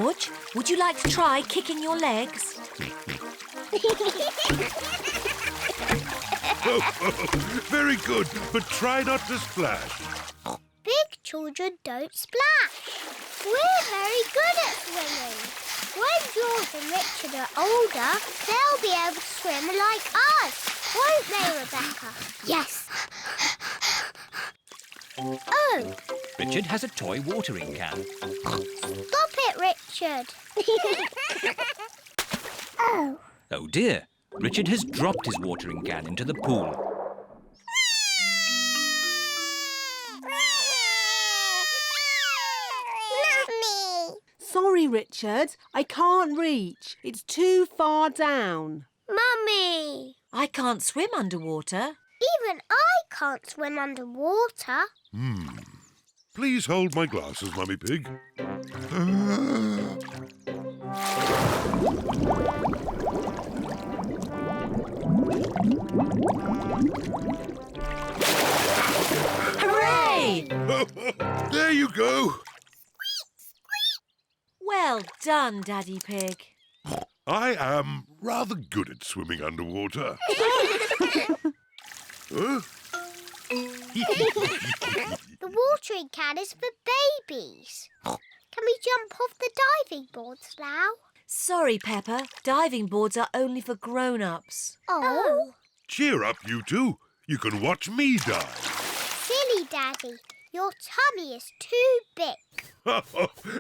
George. Would you like to try kicking your legs? Very good, but try not to splash. Big children don't splash. We're very good at swimming. When George and Richard are older, they'll be able to swim like us. Won't they, Rebecca? Yes. Oh. Richard has a toy watering can. Stop it, Richard. Oh. Oh dear, Richard has dropped his watering can into the pool. Mummy. Sorry, Richard. I can't reach. It's too far down. Mummy. I can't swim underwater. Even I can't swim underwater. Please hold my glasses, Mummy Pig. Hooray! There you go. Well done, Daddy Pig. I am rather good at swimming underwater. Huh? The watering can is for babies. Can we jump off the diving boards now? Sorry, Peppa. Diving boards are only for grown-ups. Oh. Cheer up, you two. You can watch me dive. Silly Daddy. Your tummy is too big.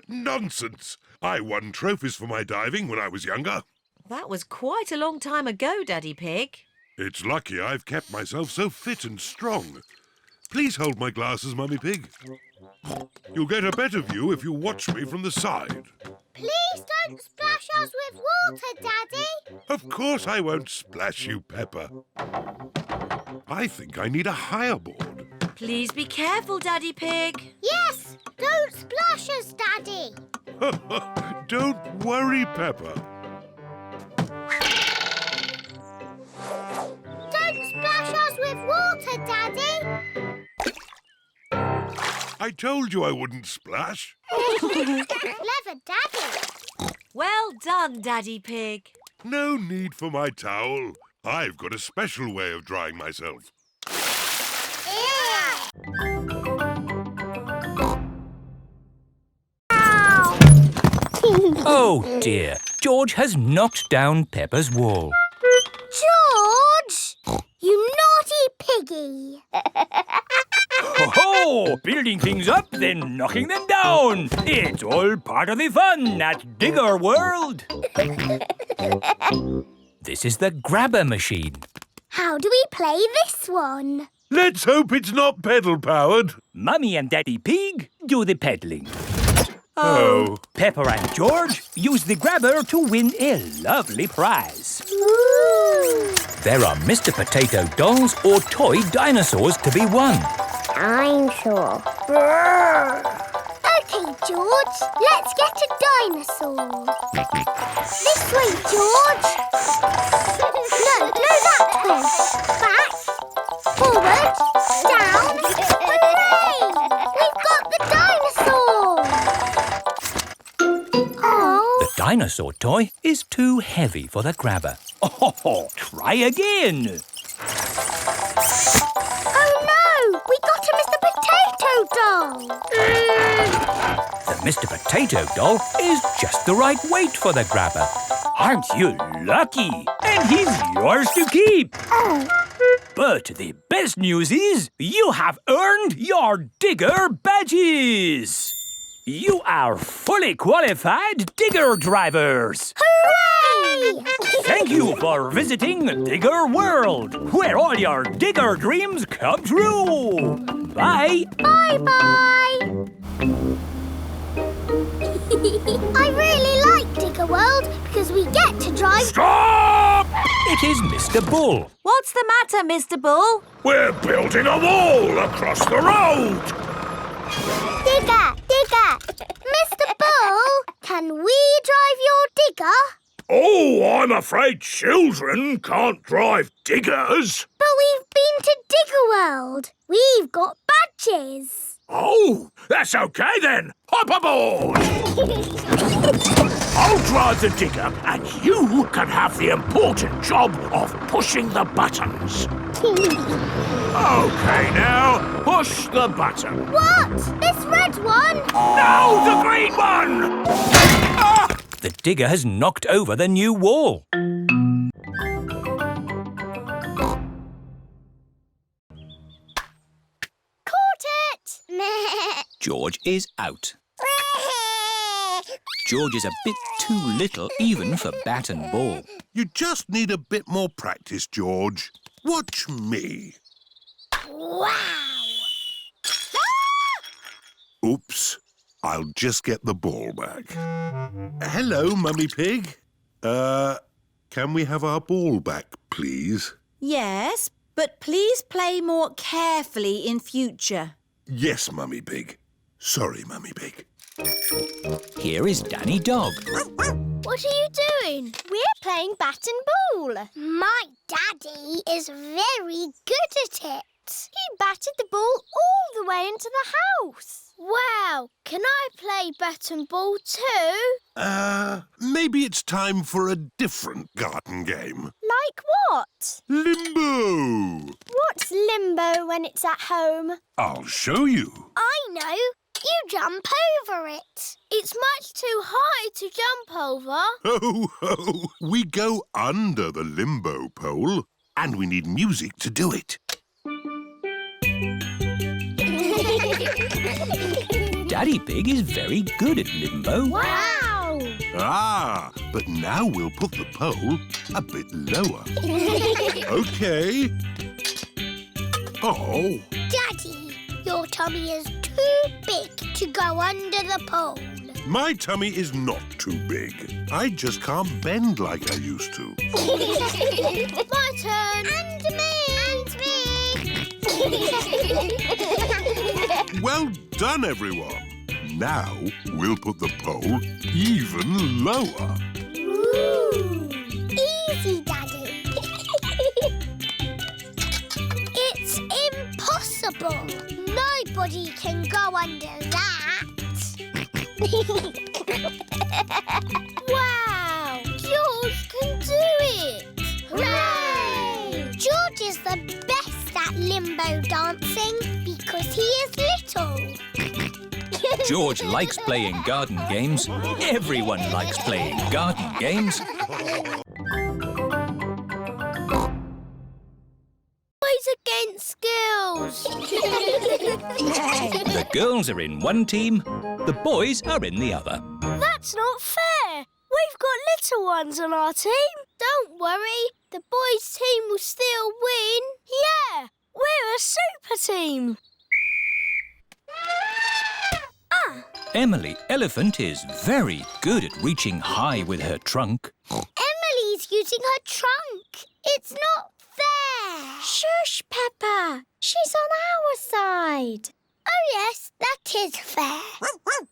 Nonsense. I won trophies for my diving when I was younger. That was quite a long time ago, Daddy Pig. It's lucky I've kept myself so fit and strong. Please hold my glasses, Mummy Pig. You'll get a better view if you watch me from the side. Please don't splash us with water, Daddy. Of course I won't splash you, Peppa. I think I need a higher board. Please be careful, Daddy Pig. Yes, don't splash us, Daddy. Don't worry, Peppa. Don't splash us with water, Daddy. I told you I wouldn't splash. Clever Daddy. Well done, Daddy Pig. No need for my towel. I've got a special way of drying myself. Oh dear, George has knocked down Peppa's wall. George! You naughty piggy. Ho-ho! Building things up, then knocking them down. It's all part of the fun at Digger World. This is the grabber machine. How do we play this one? Let's hope it's not pedal-powered. Mummy and Daddy Pig do the peddling. Oh. Peppa and George use the grabber to win a lovely prize. Ooh. There are Mr. Potato dolls or toy dinosaurs to be won. Dinosaur. OK, George, let's get a dinosaur. This way, George. No, that way. Back, forward, down. Hooray! We've got the dinosaur. Oh. The dinosaur toy is too heavy for the grabber. Oh, try again. Oh no! We got a Mr. Potato doll! The Mr. Potato doll is just the right weight for the grabber. Aren't you lucky? And he's yours to keep. Oh. But the best news is you have earned your Digger badges. You are fully qualified Digger drivers. Hooray! Thank you for visiting Digger World, where all your Digger dreams come true. Bye. Bye-bye. I really like Digger World because we get to drive... Stop! It is Mr. Bull. What's the matter, Mr. Bull? We're building a wall across the road. Digger! Mr. Bull, can we drive your digger? Oh, I'm afraid children can't drive diggers. But we've been to Digger World. We've got badges. Oh, that's okay then. Hop aboard! I'll drive the digger and you can have the important job of pushing the buttons. OK, now, push the button. What? This red one? No, the green one! Ah! The digger has knocked over the new wall. Caught it! George is out. George is a bit too little even for Baton Ball. You just need a bit more practice, George. Watch me. Wow! Oops. I'll just get the ball back. Hello, Mummy Pig. Can we have our ball back, please? Yes, but please play more carefully in future. Yes, Mummy Pig. Sorry, Mummy Pig. Here is Danny Dog. What are you doing? We're playing Baton Ball. My daddy is very good at it. He batted the ball all the way into the house. Wow, can I play Baton Ball too? Maybe it's time for a different garden game. Like what? Limbo! What's limbo when it's at home? I'll show you. I know. You jump over it. It's much too high to jump over. Ho, ho! We go under the limbo pole, and we need music to do it. Daddy Pig is very good at limbo. Wow! Ah, but now we'll put the pole a bit lower. OK. Oh. Daddy, your tummy is too big to go under the pole. My tummy is not too big. I just can't bend like I used to. My turn. And me. Well done, everyone. Now we'll put the pole even lower. Ooh. Easy, Daddy. It's impossible. Nobody can go under that. Wow! George can do it! Hooray! George is the best at limbo dancing because he is little. George likes playing garden games. Everyone likes playing garden games. Boys against girls. The girls are in one team, the boys are in the other. That's not fair. We've got little ones on our team. Don't worry, the boys' team will still win. Yeah, we're a super team. Emily Elephant is very good at reaching high with her trunk. Emily's using her trunk. It's not fair. Shush, Peppa. She's on our side. Oh, yes, that is fair.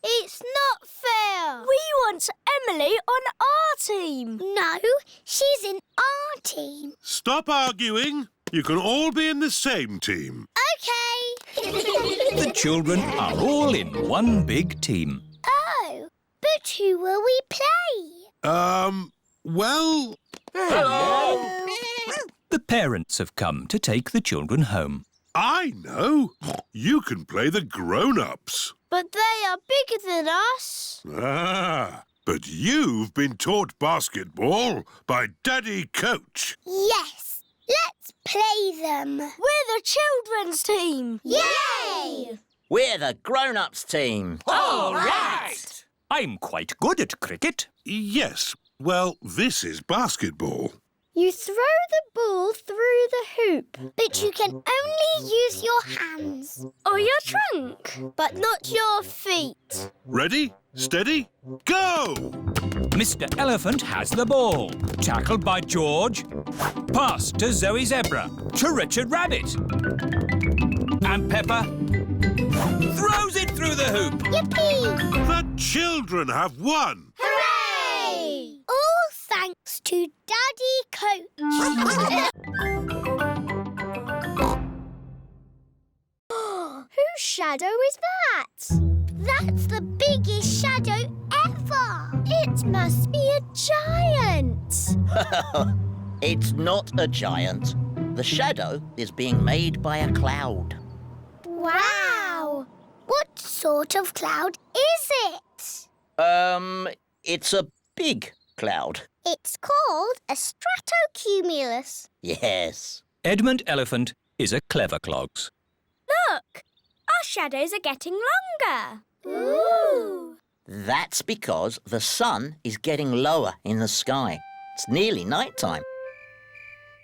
It's not fair. We want Emily on our team. No, she's in our team. Stop arguing. You can all be in the same team. OK. The children are all in one big team. Oh, but who will we play? Well... Hello! The parents have come to take the children home. I know. You can play the grown-ups. But they are bigger than us. Ah, but you've been taught basketball by Daddy Coach. Yes, let's play them. We're the children's team. Yay! We're the grown-ups team. All right! I'm quite good at cricket. Yes, well, this is basketball. You throw the ball through the hoop, but you can only use your hands. Or your trunk, but not your feet. Ready, steady, go! Mr. Elephant has the ball. Tackled by George. Pass to Zoe Zebra. To Richard Rabbit. And Peppa throws it through the hoop. Yippee! The children have won! Hooray! All thanks to Daddy Coach. Who whose shadow is that? That's the biggest shadow ever. It must be a giant. It's not a giant. The shadow is being made by a cloud. Wow. What sort of cloud is it? It's a big cloud. It's called a stratocumulus. Yes. Edmund Elephant is a clever clogs. Look, our shadows are getting longer. Ooh. That's because the sun is getting lower in the sky. It's nearly night time.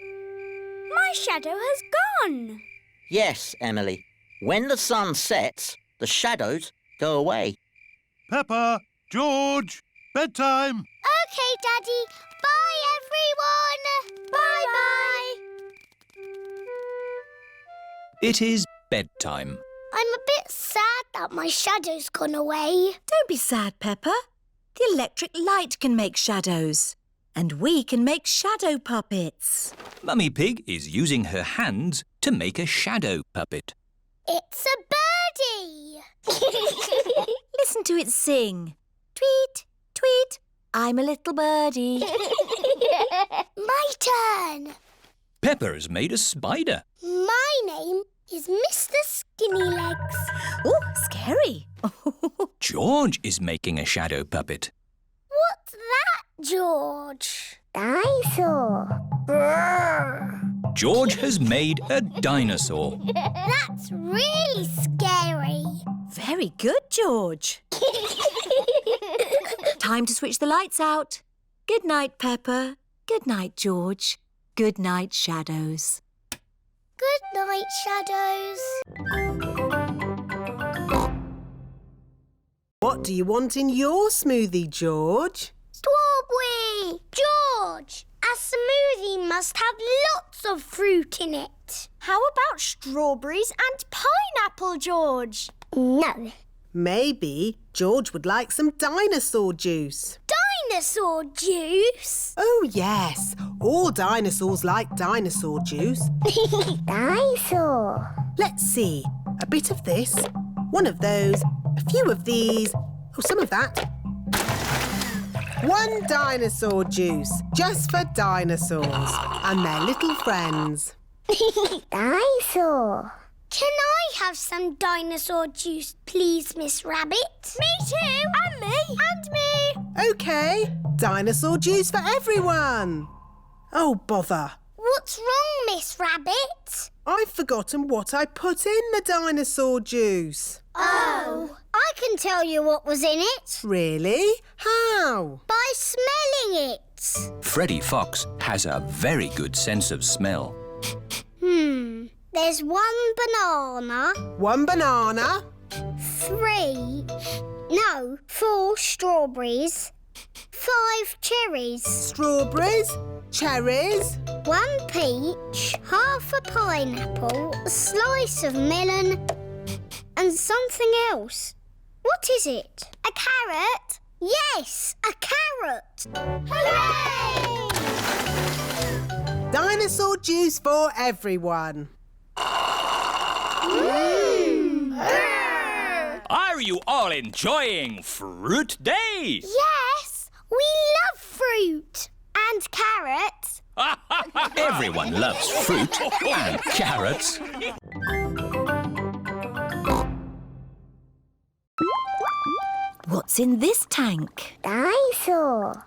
My shadow has gone. Yes, Emily. When the sun sets, the shadows go away. Peppa, George, bedtime. OK, Daddy. Bye, everyone. Bye-bye. It is bedtime. I'm a bit sad that my shadow's gone away. Don't be sad, Peppa. The electric light can make shadows. And we can make shadow puppets. Mummy Pig is using her hands to make a shadow puppet. It's a birdie. Listen to it sing. Tweet, tweet, I'm a little birdie. My turn. Peppa has made a spider. My name is Mr. Skinny Legs. Oh, scary. George is making a shadow puppet. What's that, George? Dinosaur. George has made a dinosaur. That's really scary. Very good, George. Time to switch the lights out. Good night, Peppa. Good night, George. Good night, shadows. Good night, shadows. What do you want in your smoothie, George? Strawberry! George, a smoothie must have lots of fruit in it. How about strawberries and pineapple, George? No. Maybe George would like some dinosaur juice. Dinosaur juice? Oh, yes. All dinosaurs like dinosaur juice. Dinosaur. Let's see. A bit of this, one of those, a few of these, oh, some of that. One dinosaur juice, just for dinosaurs and their little friends. Dinosaur. Can I have some dinosaur juice, please, Miss Rabbit? Me too. And me. And me. OK, dinosaur juice for everyone. Oh, bother. What's wrong, Miss Rabbit? I've forgotten what I put in the dinosaur juice. Oh, I can tell you what was in it. Really? How? By smelling it. Freddy Fox has a very good sense of smell. There's one banana. One banana. 4 strawberries. 5 cherries. Strawberries. Cherries. 1 peach. Half a pineapple. A slice of melon. And something else. What is it? A carrot? Yes, a carrot. Hooray! Dinosaur juice for everyone. Are you all enjoying Fruit Day? Yes, we love fruit. And carrots. Everyone loves fruit and carrots. What's in this tank? Dinosaur.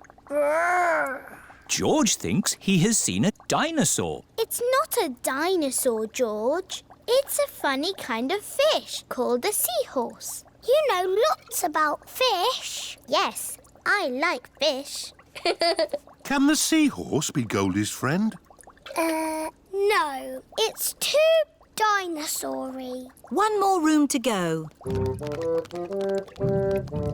George thinks he has seen a dinosaur. It's not a dinosaur, George. It's a funny kind of fish called a seahorse. You know lots about fish. Yes, I like fish. Can the seahorse be Goldie's friend? No. It's too dinosaur-y. One more room to go.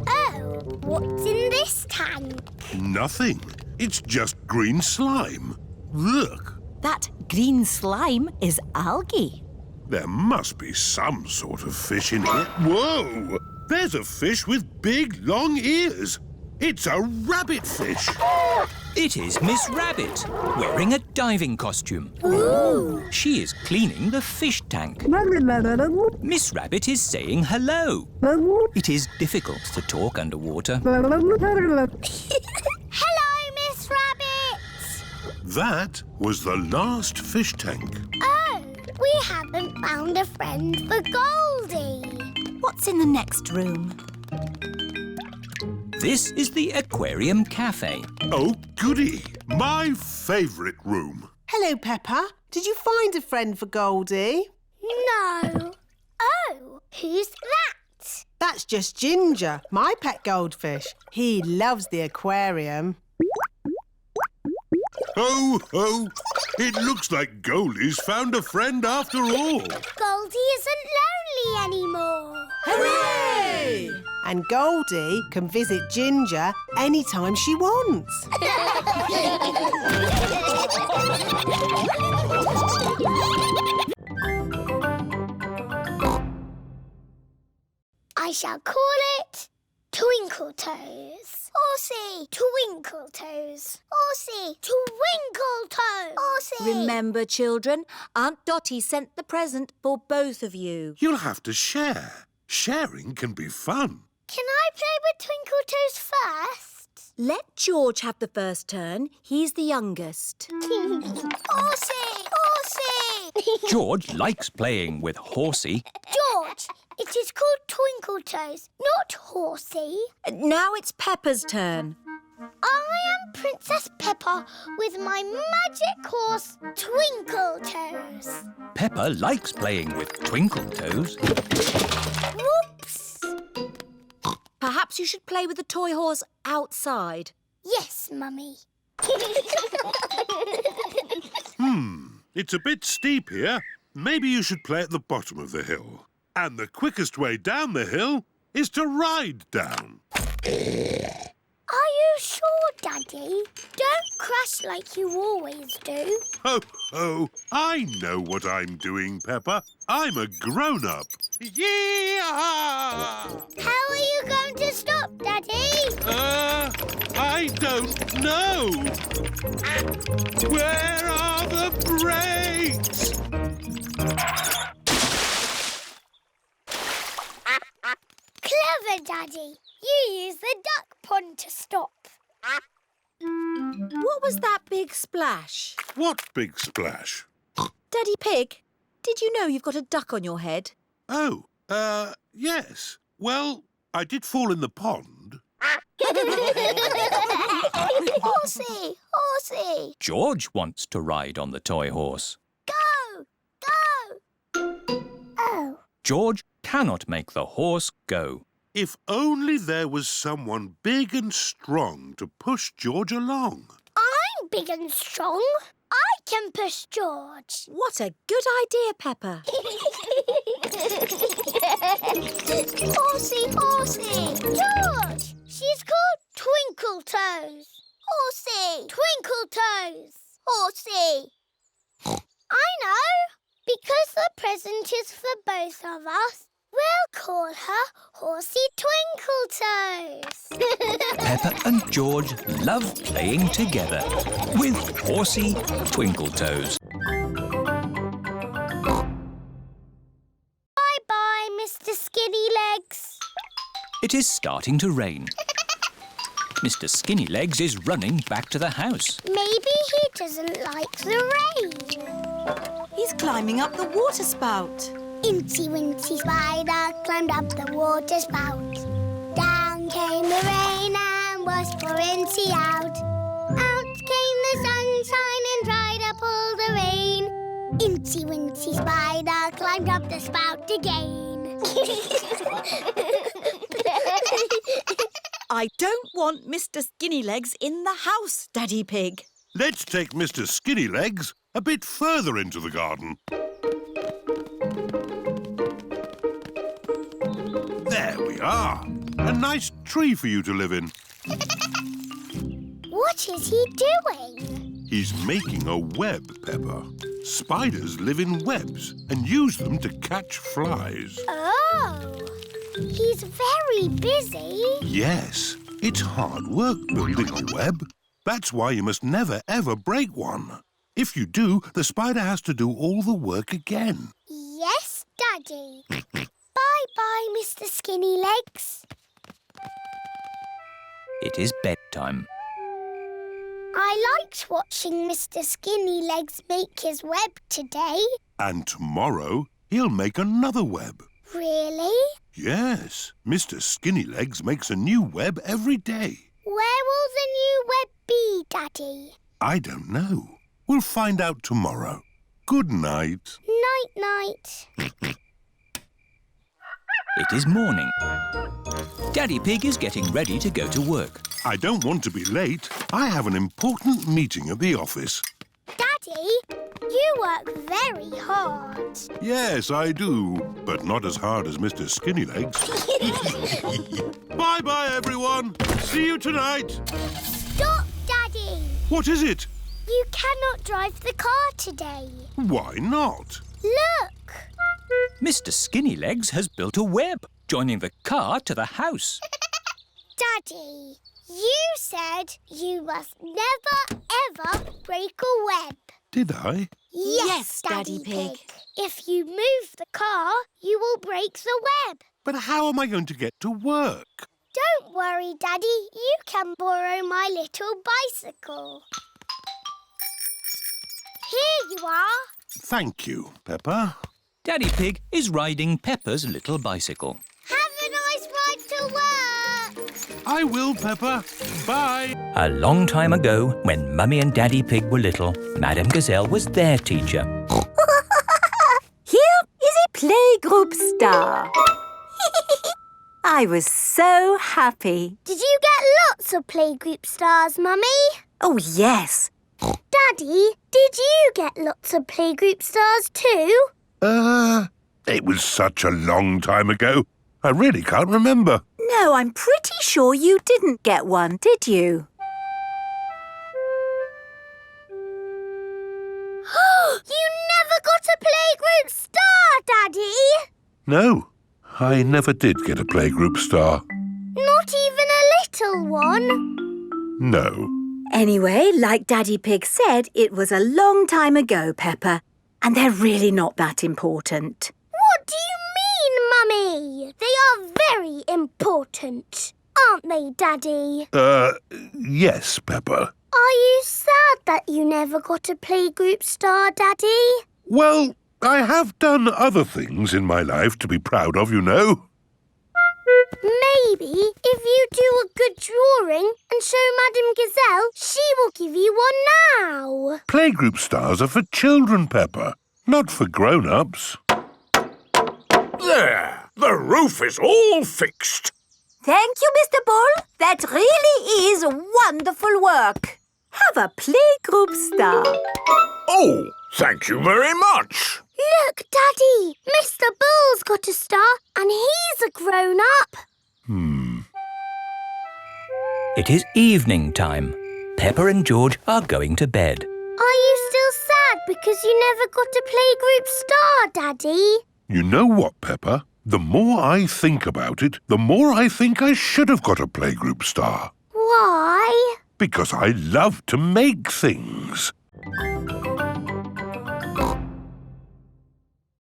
Oh, what's in this tank? Nothing. It's just green slime. Look, That green slime is algae. there must be some sort of fish in here. Whoa! There's a fish with big, long ears. It's a rabbit fish. It is Miss Rabbit, wearing a diving costume. Ooh. She is cleaning the fish tank. Miss Rabbit is saying hello. It is difficult to talk underwater. Hello, Miss Rabbit. That was the last fish tank. Oh, we haven't found a friend for Goldie. What's in the next room? This is the Aquarium Cafe. Oh, goody. My favourite room. Hello, Peppa. Did you find a friend for Goldie? No. Oh, who's that? That's just Ginger, my pet goldfish. He loves the aquarium. Ho, ho. It looks like Goldie's found a friend after all. Goldie isn't lonely anymore. Hooray! And Goldie can visit Ginger anytime she wants. I shall call it Twinkle Toes. Horsey, Twinkle Toes. Horsey, Twinkle Toes. Horsey. Remember, children, Aunt Dotty sent the present for both of you. You'll have to share. Sharing can be fun. Can I play with Twinkle Toes first? Let George have the first turn. He's the youngest. Horsey! Horsey! George likes playing with Horsey. George, it is called Twinkle Toes, not Horsey. Now it's Peppa's turn. I am Princess Peppa with my magic horse, Twinkle Toes. Peppa likes playing with Twinkle Toes. Whoops! Perhaps you should play with the toy horse outside. Yes, Mummy. It's a bit steep here. Maybe you should play at the bottom of the hill. And the quickest way down the hill is to ride down. Are you sure, Daddy? Don't crash like you always do. Ho, ho. I know what I'm doing, Peppa. I'm a grown-up. Yee-haw! How are you going to stop, Daddy? I don't know. Where are the brakes? Clever, Daddy. You use the duck pond to stop. What was that big splash? What big splash? Daddy Pig, did you know you've got a duck on your head? Oh, yes. Well, I did fall in the pond. Horsey! Horsey! George wants to ride on the toy horse. Go! Go! Oh. George cannot make the horse go. If only there was someone big and strong to push George along. I'm big and strong. I can push George. What a good idea, Peppa. Horsey, Horsey! George! She's called Twinkle Toes. Horsey! Twinkle Toes! Horsey! I know! Because the present is for both of us, we'll call her Horsey Twinkle Toes. Peppa and George love playing together with Horsey Twinkle Toes. Bye-bye, Mr. Skinny Legs. It is starting to rain. Mr. Skinnylegs is running back to the house. Maybe he doesn't like the rain. He's climbing up the water spout. Incy Wincy Spider climbed up the water spout. Down came the rain and washed poor Incy out. Out came the sunshine and dried up all the rain. Incy Wincy Spider climbed up the spout again. I don't want Mr. Skinnylegs in the house, Daddy Pig. Let's take Mr. Skinnylegs a bit further into the garden. There we are. A nice tree for you to live in. What is he doing? He's making a web, Peppa. Spiders live in webs and use them to catch flies. Oh, he's very busy. Yes, It's hard work building a web. That's why you must never, ever break one. If you do, the spider has to do all the work again. Yes, Daddy. Bye-bye, Mr. Skinny Legs. It is bedtime. I liked watching Mr. Skinny Legs make his web today. And tomorrow, he'll make another web. Really? Yes, Mr. Skinny Legs makes a new web every day. Where will the new web be, Daddy? I don't know. We'll find out tomorrow. Good night. Night-night. It is morning. Daddy Pig is getting ready to go to work. I don't want to be late. I have an important meeting at the office. Daddy, you work very hard. Yes, I do, but not as hard as Mr. Skinny Legs. Bye-bye, everyone. See you tonight. Stop, Daddy. What is it? You cannot drive the car today. Why not? Look. Mr. Skinny Legs has built a web, joining the car to the house. Daddy, you said you must never, ever break a web. Did I? Yes, Daddy Pig. If you move the car, you will break the web. But how am I going to get to work? Don't worry, Daddy. You can borrow my little bicycle. Here you are. Thank you, Peppa. Daddy Pig is riding Peppa's little bicycle. Have a nice ride to work. I will, Peppa. Bye. A long time ago, when Mummy and Daddy Pig were little, Madame Gazelle was their teacher. Here is a playgroup star. I was so happy. Did you get lots of playgroup stars, Mummy? Oh, yes. Daddy, did you get lots of playgroup stars too? It was such a long time ago. I really can't remember. No, I'm pretty sure you didn't get one, did you? You never got a playgroup star, Daddy! No, I never did get a playgroup star. Not even a little one? No. Anyway, like Daddy Pig said, it was a long time ago, Peppa, and they're really not that important. What do you mean, Mummy? They are very important, aren't they, Daddy? Yes, Peppa. Are you sad that you never got a playgroup star, Daddy? Well, I have done other things in my life to be proud of, you know. Maybe if you do a good drawing and show Madame Gazelle, she will give you one now. Playgroup stars are for children, Peppa, not for grown-ups. There! The roof is all fixed. Thank you, Mr. Ball. That really is wonderful work. Have a playgroup star. Oh, thank you very much. Look, Daddy, Mr. Bull's got a star and he's a grown-up. It is evening time. Peppa and George are going to bed. Are you still sad because you never got a playgroup star, Daddy? You know what, Peppa? The more I think about it, the more I think I should have got a playgroup star. Why? Because I love to make things.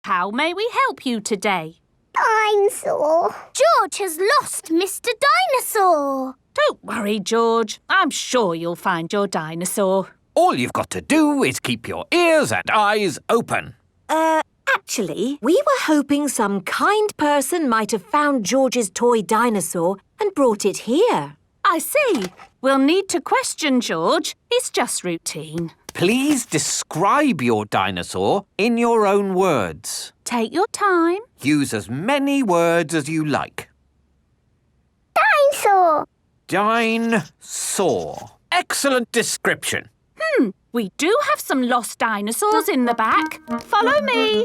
How may we help you today? Dinosaur. George has lost Mr. Dinosaur. Don't worry, George. I'm sure you'll find your dinosaur. All you've got to do is keep your ears and eyes open. Actually, we were hoping some kind person might have found George's toy dinosaur and brought it here. I see. We'll need to question George. It's just routine. Please describe your dinosaur in your own words. Take your time. Use as many words as you like. Dinosaur. Dinosaur. Excellent description. We do have some lost dinosaurs in the back. Follow me.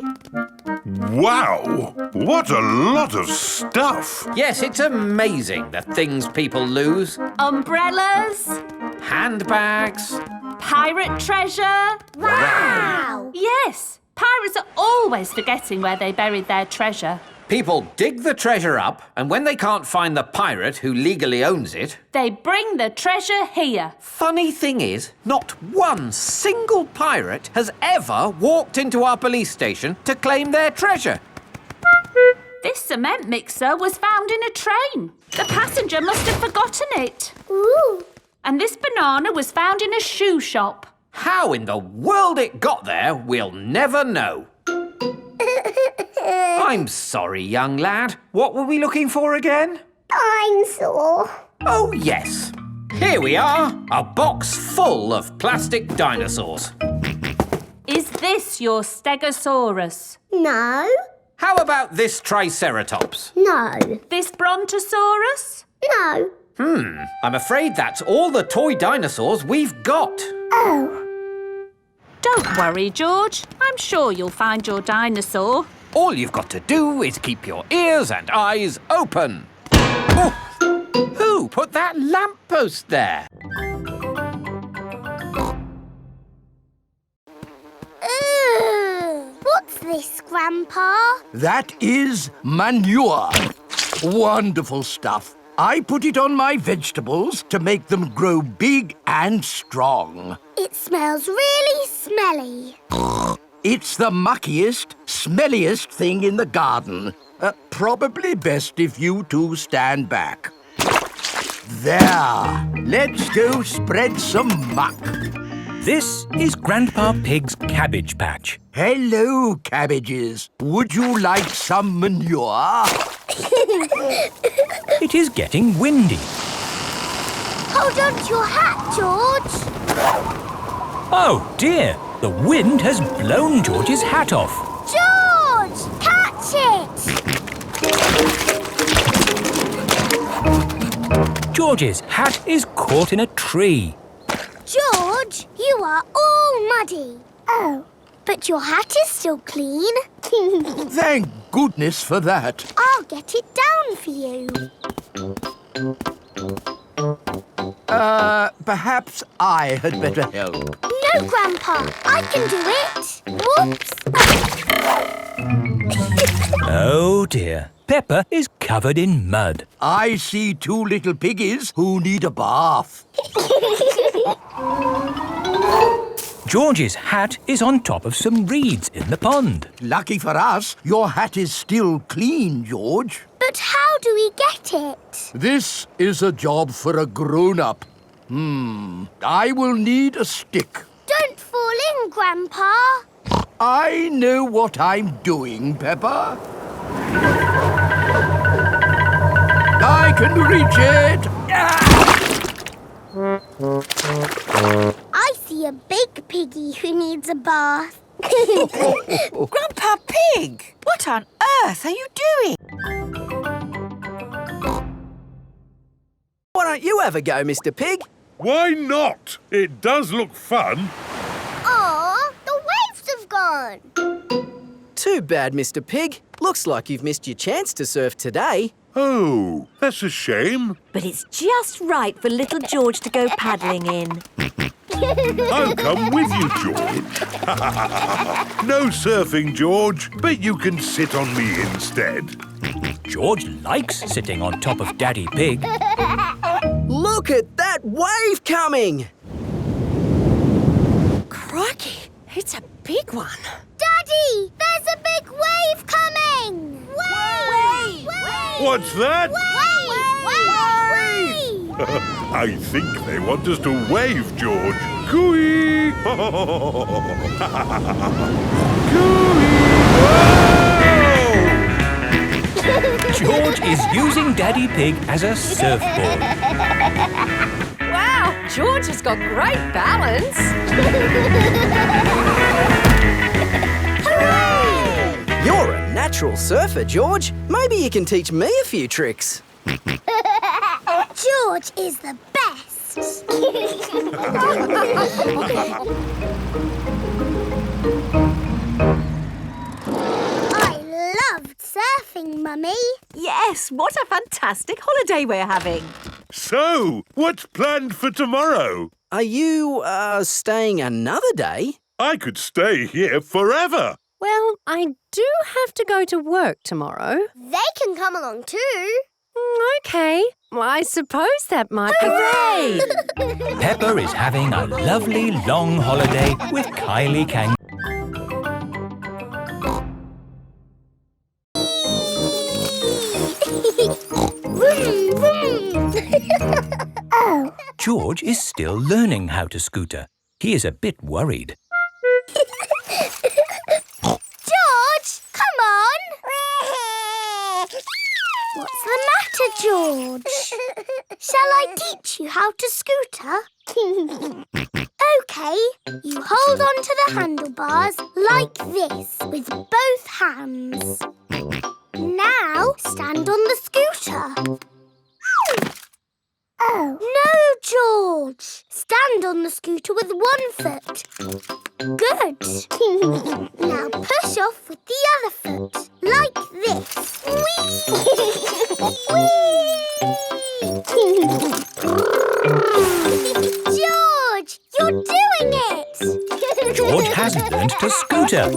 Wow! What a lot of stuff! Yes, it's amazing the things people lose. Umbrellas. Handbags. Pirate treasure. Wow. Yes. Pirates are always forgetting where they buried their treasure. People dig the treasure up, and when they can't find the pirate who legally owns it... They bring the treasure here. Funny thing is, not one single pirate has ever walked into our police station to claim their treasure. This cement mixer was found in a train. The passenger must have forgotten it. Ooh. And this banana was found in a shoe shop. How in the world it got there, we'll never know. I'm sorry, young lad. What were we looking for again? Dinosaur. Oh, yes. Here we are, a box full of plastic dinosaurs. Is this your Stegosaurus? No. How about this Triceratops? No. This Brontosaurus? No. I'm afraid that's all the toy dinosaurs we've got. Oh. Don't worry, George. I'm sure you'll find your dinosaur. All you've got to do is keep your ears and eyes open. Oh, who put that lamppost there? What's this, Grandpa? That is manure. Wonderful stuff. I put it on my vegetables to make them grow big and strong. It smells really smelly. It's the muckiest, smelliest thing in the garden. Probably best if you two stand back. There. Let's go spread some muck. This is Grandpa Pig's cabbage patch. Hello, cabbages. Would you like some manure? It is getting windy. Hold on to your hat, George. Oh dear, the wind has blown George's hat off. George, catch it. George's hat is caught in a tree. George, you are all muddy. Oh, but your hat is still clean. Thank goodness for that. I'll get it down for you. Perhaps I had better help. No, Grandpa, I can do it. Whoops. Oh dear, Peppa is covered in mud. I see two little piggies who need a bath. George's hat is on top of some reeds in the pond. Lucky for us, your hat is still clean, George. But how do we get it? This is a job for a grown-up. I will need a stick. Don't fall in, Grandpa. I know what I'm doing, Peppa. I can reach it. I see a big piggy who needs a bath. Grandpa Pig, what on earth are you doing? Why don't you ever go, Mr. Pig? Why not? It does look fun. Aw, the waves have gone. Too bad, Mr. Pig. Looks like you've missed your chance to surf today. Oh, that's a shame. But it's just right for little George to go paddling in. I'll come with you, George. No surfing, George, but you can sit on me instead. George likes sitting on top of Daddy Pig. Look at that wave coming! Crikey, it's a big one. Daddy, there's a big wave coming. Wave! What's that? Wave! I think they want us to wave, George. Cooey! Cooey! George is using Daddy Pig as a surfboard. Wow, George has got great balance. Hooray! You're a natural surfer, George. Maybe you can teach me a few tricks. George is the best. I loved surfing, Mummy. Yes, what a fantastic holiday we're having. So, what's planned for tomorrow? Are you, staying another day? I could stay here forever. Well, I do have to go to work tomorrow. They can come along too. OK. I suppose that might be... Hooray! Peppa is having a lovely long holiday with Kylie Kangaroo. Oh. George is still learning how to scooter. He is a bit worried. George, come on. What's the matter, George? Shall I teach you how to scooter? OK, you hold on to the handlebars like this with both hands. Now stand on the scooter. Oh. No, George. Stand on the scooter with one foot. Good. Now push off with the other foot, like this. Whee! George, you're doing it! George has learned to scooter.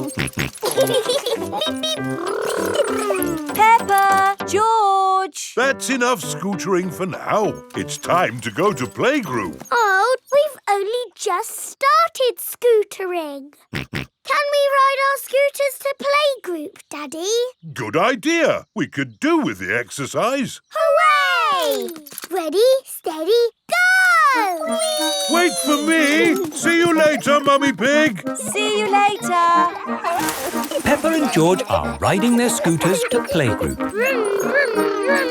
Peppa! George! That's enough scootering for now. It's time to go to playgroup. Oh, we've only just started scootering. Can we ride our scooters to playgroup, Daddy? Good idea. We could do with the exercise. Hooray! Ready, steady, go! Wait for me. See you later, Mummy Pig. See you later. Peppa and George are riding their scooters to playgroup. Vroom, vroom, vroom.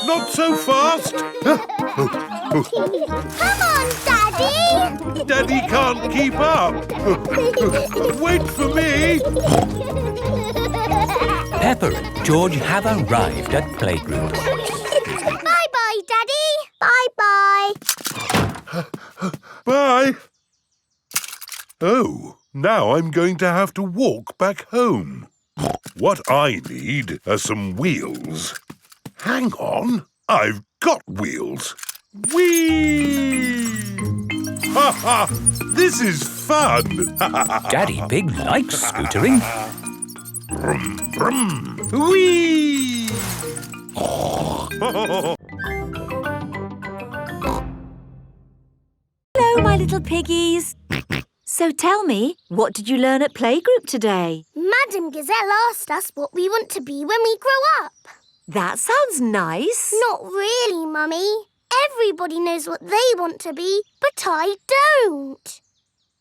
Not so fast. Come on, Daddy! Daddy can't keep up. Wait for me. Peppa and George have arrived at playgroup. Bye-bye, Daddy. Bye-bye. Bye. Oh, now I'm going to have to walk back home. What I need are some wheels. Hang on, I've got wheels. Whee! Ha ha! This is fun! Daddy Pig likes scootering. Brum, brum. Whee! Hello, my little piggies. So tell me, what did you learn at playgroup today? Madam Gazelle asked us what we want to be when we grow up. That sounds nice. Not really, Mummy. Everybody knows what they want to be, but I don't.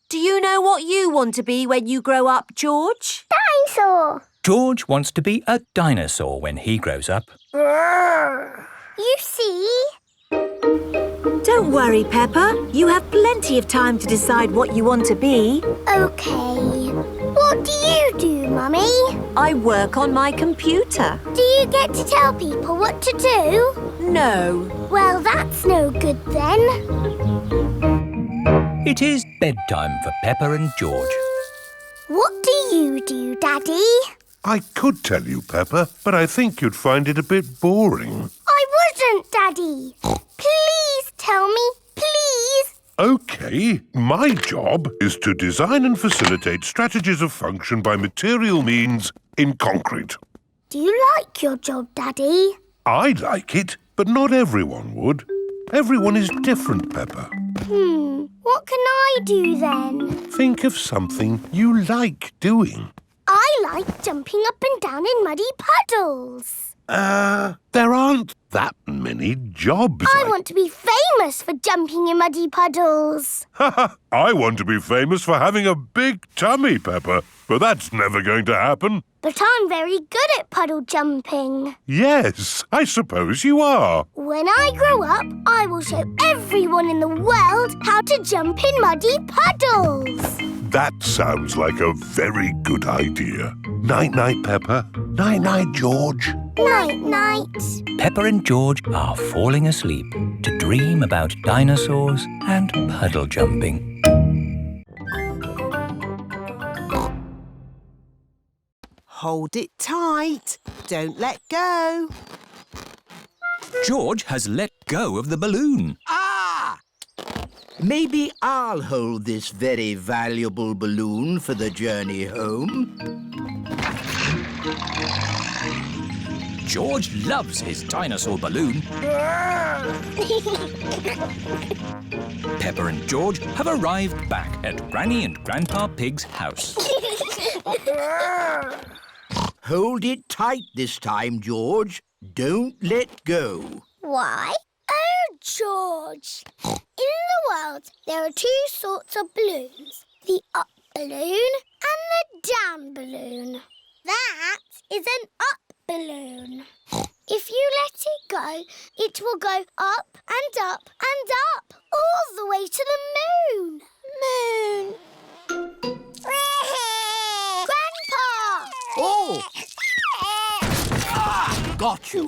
Do you know what you want to be when you grow up, George? Dinosaur. George wants to be a dinosaur when he grows up. You see? Don't worry, Peppa. You have plenty of time to decide what you want to be. OK. What do you do, Mummy? I work on my computer. Do you get to tell people what to do? No. Well, that's no good then. It is bedtime for Peppa and George. What do you do, Daddy? I could tell you, Peppa, but I think you'd find it a bit boring. I wouldn't, Daddy. Please tell me, please. OK, my job is to design and facilitate strategies of function by material means in concrete. Do you like your job, Daddy? I like it, but not everyone would. Everyone is different, Peppa. What can I do then? Think of something you like doing. I like jumping up and down in muddy puddles. There aren't that many jobs. I want to be famous for jumping in muddy puddles. I want to be famous for having a big tummy, Peppa, but that's never going to happen. But I'm very good at puddle jumping. Yes, I suppose you are. When I grow up, I will show everyone in the world how to jump in muddy puddles. That sounds like a very good idea. Night-night, Peppa. Night-night, George. Night-night. Peppa and George are falling asleep to dream about dinosaurs and puddle jumping. Hold it tight. Don't let go. George has let go of the balloon. Ah! Maybe I'll hold this very valuable balloon for the journey home. George loves his dinosaur balloon. Peppa and George have arrived back at Granny and Grandpa Pig's house. Hold it tight this time, George. Don't let go. Why? Oh, George. In the world, there are two sorts of balloons. The up balloon and the down balloon. That is an up balloon. If you let it go, it will go up and up and up, all the way to the moon. Moon. Grandpa! Oh! Got you.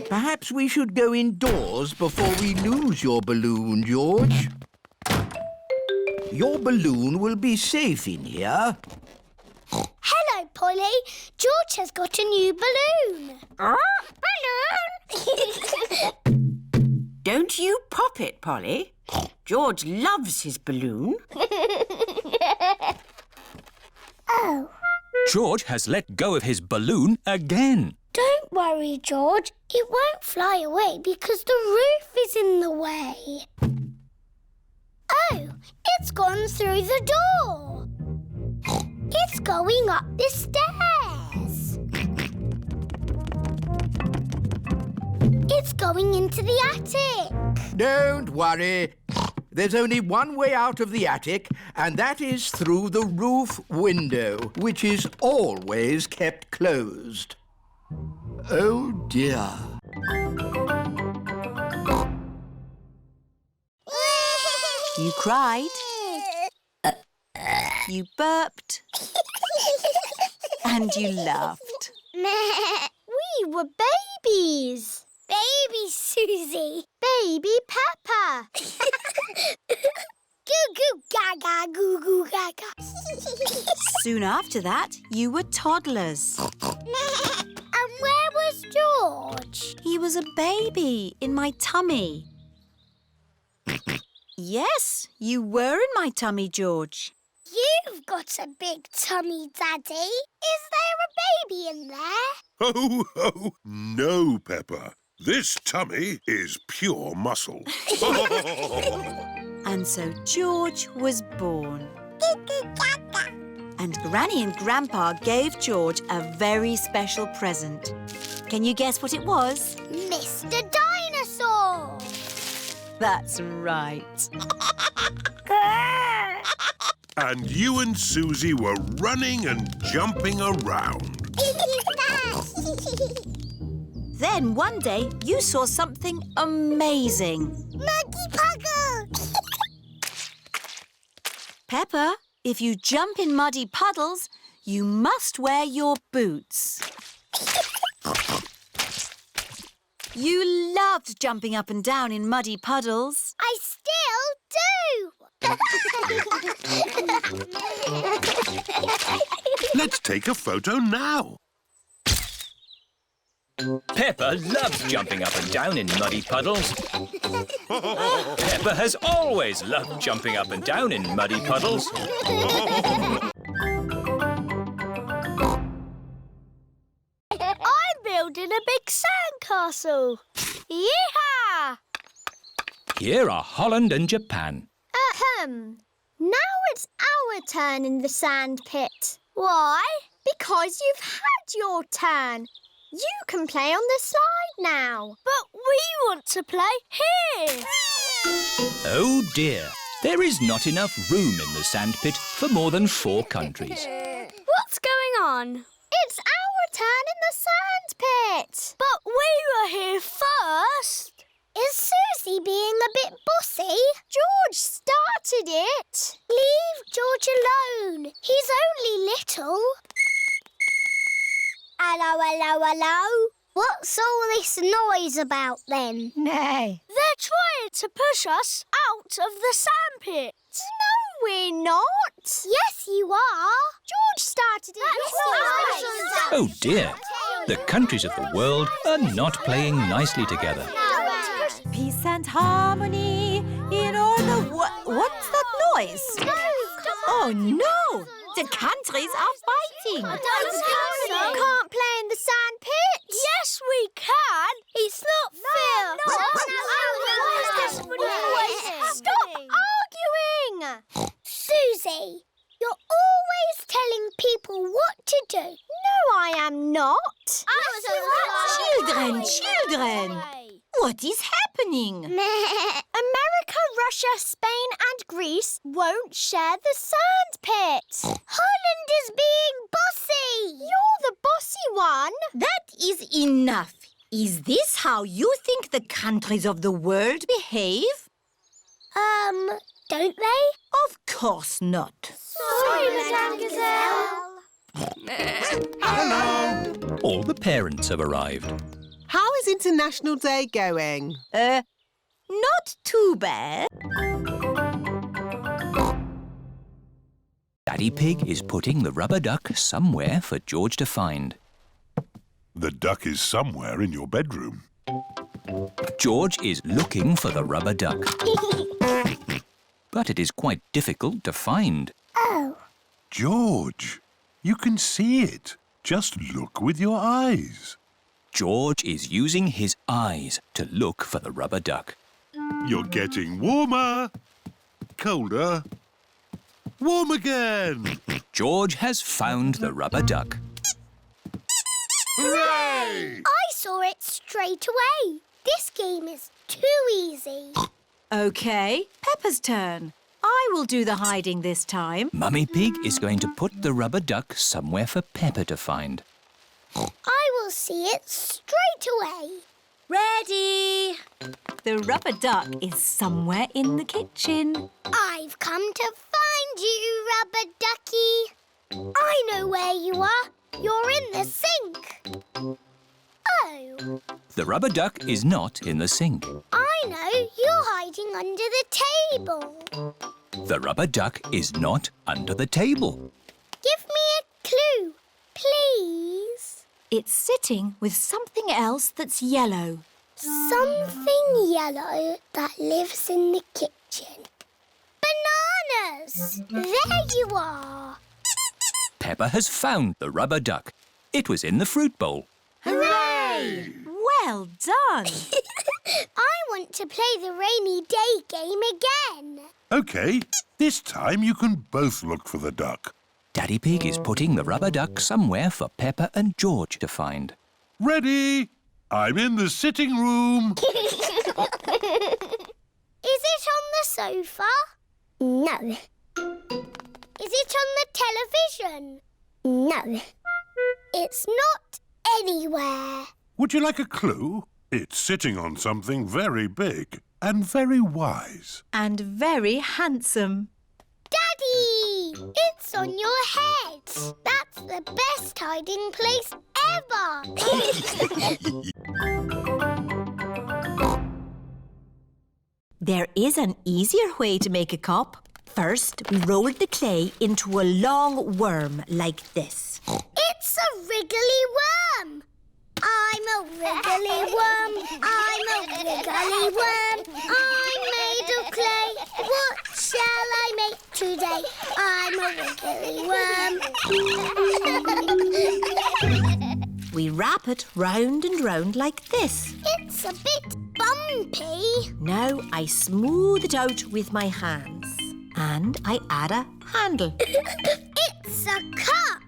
Perhaps we should go indoors before we lose your balloon, George. Your balloon will be safe in here. Hello, Polly. George has got a new balloon. Balloon! Don't you pop it, Polly. George loves his balloon. Oh. George has let go of his balloon again. Don't worry, George. It won't fly away because the roof is in the way. Oh, it's gone through the door. It's going up the stairs. It's going into the attic. Don't worry. There's only one way out of the attic, and that is through the roof window, which is always kept closed. Oh, dear. You cried. You burped. And you laughed. We were babies. Baby Suzy. Baby Peppa. Goo goo gaga, goo goo gaga. Soon after that, you were toddlers. And where was George? He was a baby in my tummy. Yes, you were in my tummy, George. You've got a big tummy, Daddy. Is there a baby in there? Ho, ho! No, Peppa. This tummy is pure muscle. And so George was born. And Granny and Grandpa gave George a very special present. Can you guess what it was? Mr. Dinosaur! That's right. And you and Suzy were running and jumping around. Then one day you saw something amazing. Muggy Puggle! Peppa, if you jump in muddy puddles, you must wear your boots. You loved jumping up and down in muddy puddles. I still do! Let's take a photo now. Peppa loves jumping up and down in muddy puddles. Peppa has always loved jumping up and down in muddy puddles. I'm building a big sandcastle. Yeehaw! Here are Holland and Japan. Now it's our turn in the sand pit. Why? Because you've had your turn. You can play on the slide now. But we want to play here. Oh dear, there is not enough room in the sandpit for more than 4 countries. What's going on? It's our turn in the sand pit. But we were here first. Is Suzy being a bit bossy? George started it. Leave George alone. He's only little. Hello, hello, hello. What's all this noise about then? Nay. They're trying to push us out of the sandpit. No, we're not. Yes, you are. George started it. Oh dear, the countries of the world are not playing nicely together. Peace and harmony in all for the... What's that noise? Oh, no! The countries are fighting. Can't play in the sand pit. Yes, we can. It's not fair. Stop arguing. Suzy, you're always telling people what to do. No, I am not. Children! What is happening? America, Russia, Spain and Greece won't share the sand pit. Holland is being bossy. You're the bossy one. That is enough. Is this how you think the countries of the world behave? Don't they? Of course not. Sorry, Madame Gazelle. Hello! All the parents have arrived. How is International Day going? Not too bad. Daddy Pig is putting the rubber duck somewhere for George to find. The duck is somewhere in your bedroom. George is looking for the rubber duck. But it is quite difficult to find. Oh. George, you can see it. Just look with your eyes. George is using his eyes to look for the rubber duck. You're getting warmer, colder, warm again. George has found the rubber duck. Hooray! I saw it straight away. This game is too easy. OK, Peppa's turn. I will do the hiding this time. Mummy Pig is going to put the rubber duck somewhere for Peppa to find. I will see it straight away. Ready! The rubber duck is somewhere in the kitchen. I've come to find you, rubber ducky. I know where you are. You're in the sink. Oh. The rubber duck is not in the sink. I know. You're hiding under the table. The rubber duck is not under the table. Give me a clue, please. It's sitting with something else that's yellow. Something yellow that lives in the kitchen. Bananas! There you are. Peppa has found the rubber duck. It was in the fruit bowl. Hooray! Well done. I want to play the rainy day game again. OK, this time you can both look for the duck. Daddy Pig is putting the rubber duck somewhere for Peppa and George to find. Ready? I'm in the sitting room. Is it on the sofa? No. Is it on the television? No. It's not anywhere. Would you like a clue? It's sitting on something very big and very wise. And very handsome. Daddy! It's on your head. That's the best hiding place ever. There is an easier way to make a cup. First, we roll the clay into a long worm like this. It's a wriggly worm. I'm a wriggly worm. I'm a wriggly worm. I'm made of clay. What shall I make today? I'm a wriggly worm. We wrap it round and round like this. It's a bit bumpy. Now I smooth it out with my hands. And I add a handle. It's a cup.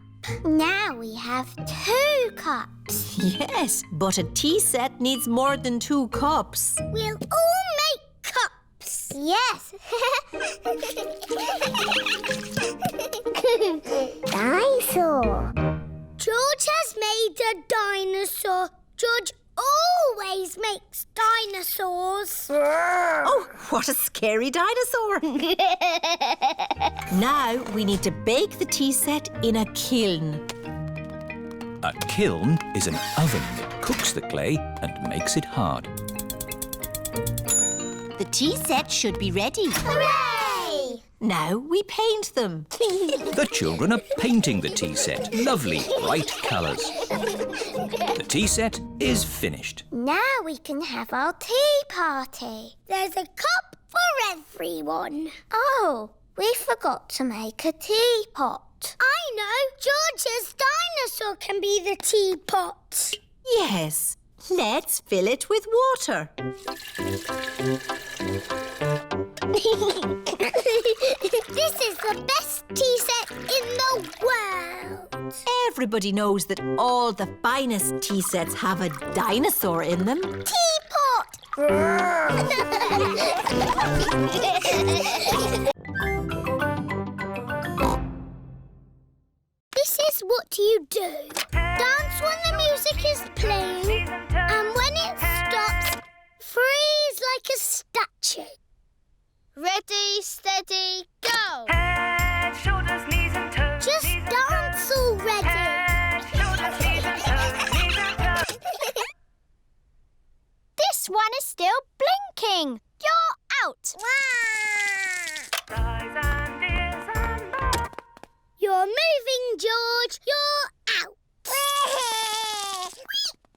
Now we have 2 cups. Yes, but a tea set needs more than 2 cups. We'll all make cups. Yes. Dinosaur. George has made a dinosaur. George always makes dinosaurs. Oh, what a scary dinosaur. Now we need to bake the tea set in a kiln. A kiln is an oven that cooks the clay and makes it hard. The tea set should be ready. Hooray! Now we paint them. The children are painting the tea set. Lovely, bright colours. The tea set is finished. Now we can have our tea party. There's a cup for everyone. Oh, we forgot to make a teapot. I know. George's dinosaur can be the teapot. Yes. Let's fill it with water. This is the best tea set in the world. Everybody knows that all the finest tea sets have a dinosaur in them. Teapot! This is what you do. Dance when the music is playing, and when it stops, freeze like a statue. Ready, steady, go! Head, shoulders, knees and toes. Just dance already. Head, shoulders, knees and toes. Knees and toes. This one is still blinking. You're out. Eyes and ears and mouth. You're moving, George. You're out.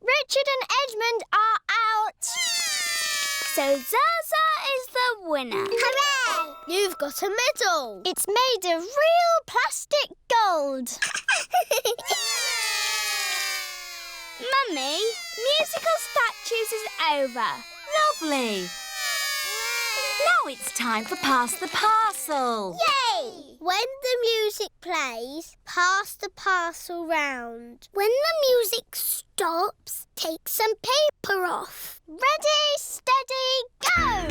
Richard and Edmund are out. So Zaza is the winner. Hooray! You've got a medal. It's made of real plastic gold. Mummy, musical statues is over. Lovely. Now it's time for Pass the Parcel. Yay! When the music plays, pass the parcel round. When the music stops, take some paper off. Ready, steady, go!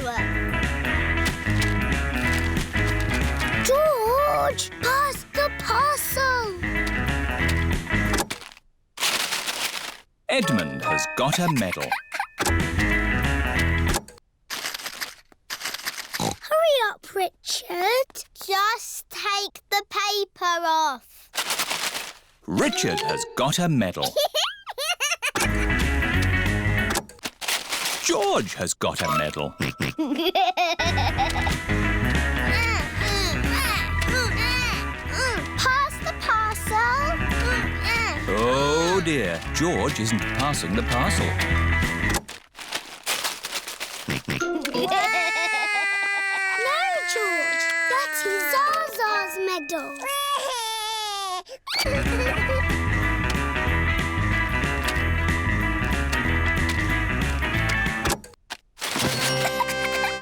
George, pass the parcel. Edmund has got a medal. Hurry up, Richard. Just take the paper off. Richard has got a medal. George has got a medal. Pass the parcel. Oh dear, George isn't passing the parcel. No, George. That is Zaza's medal.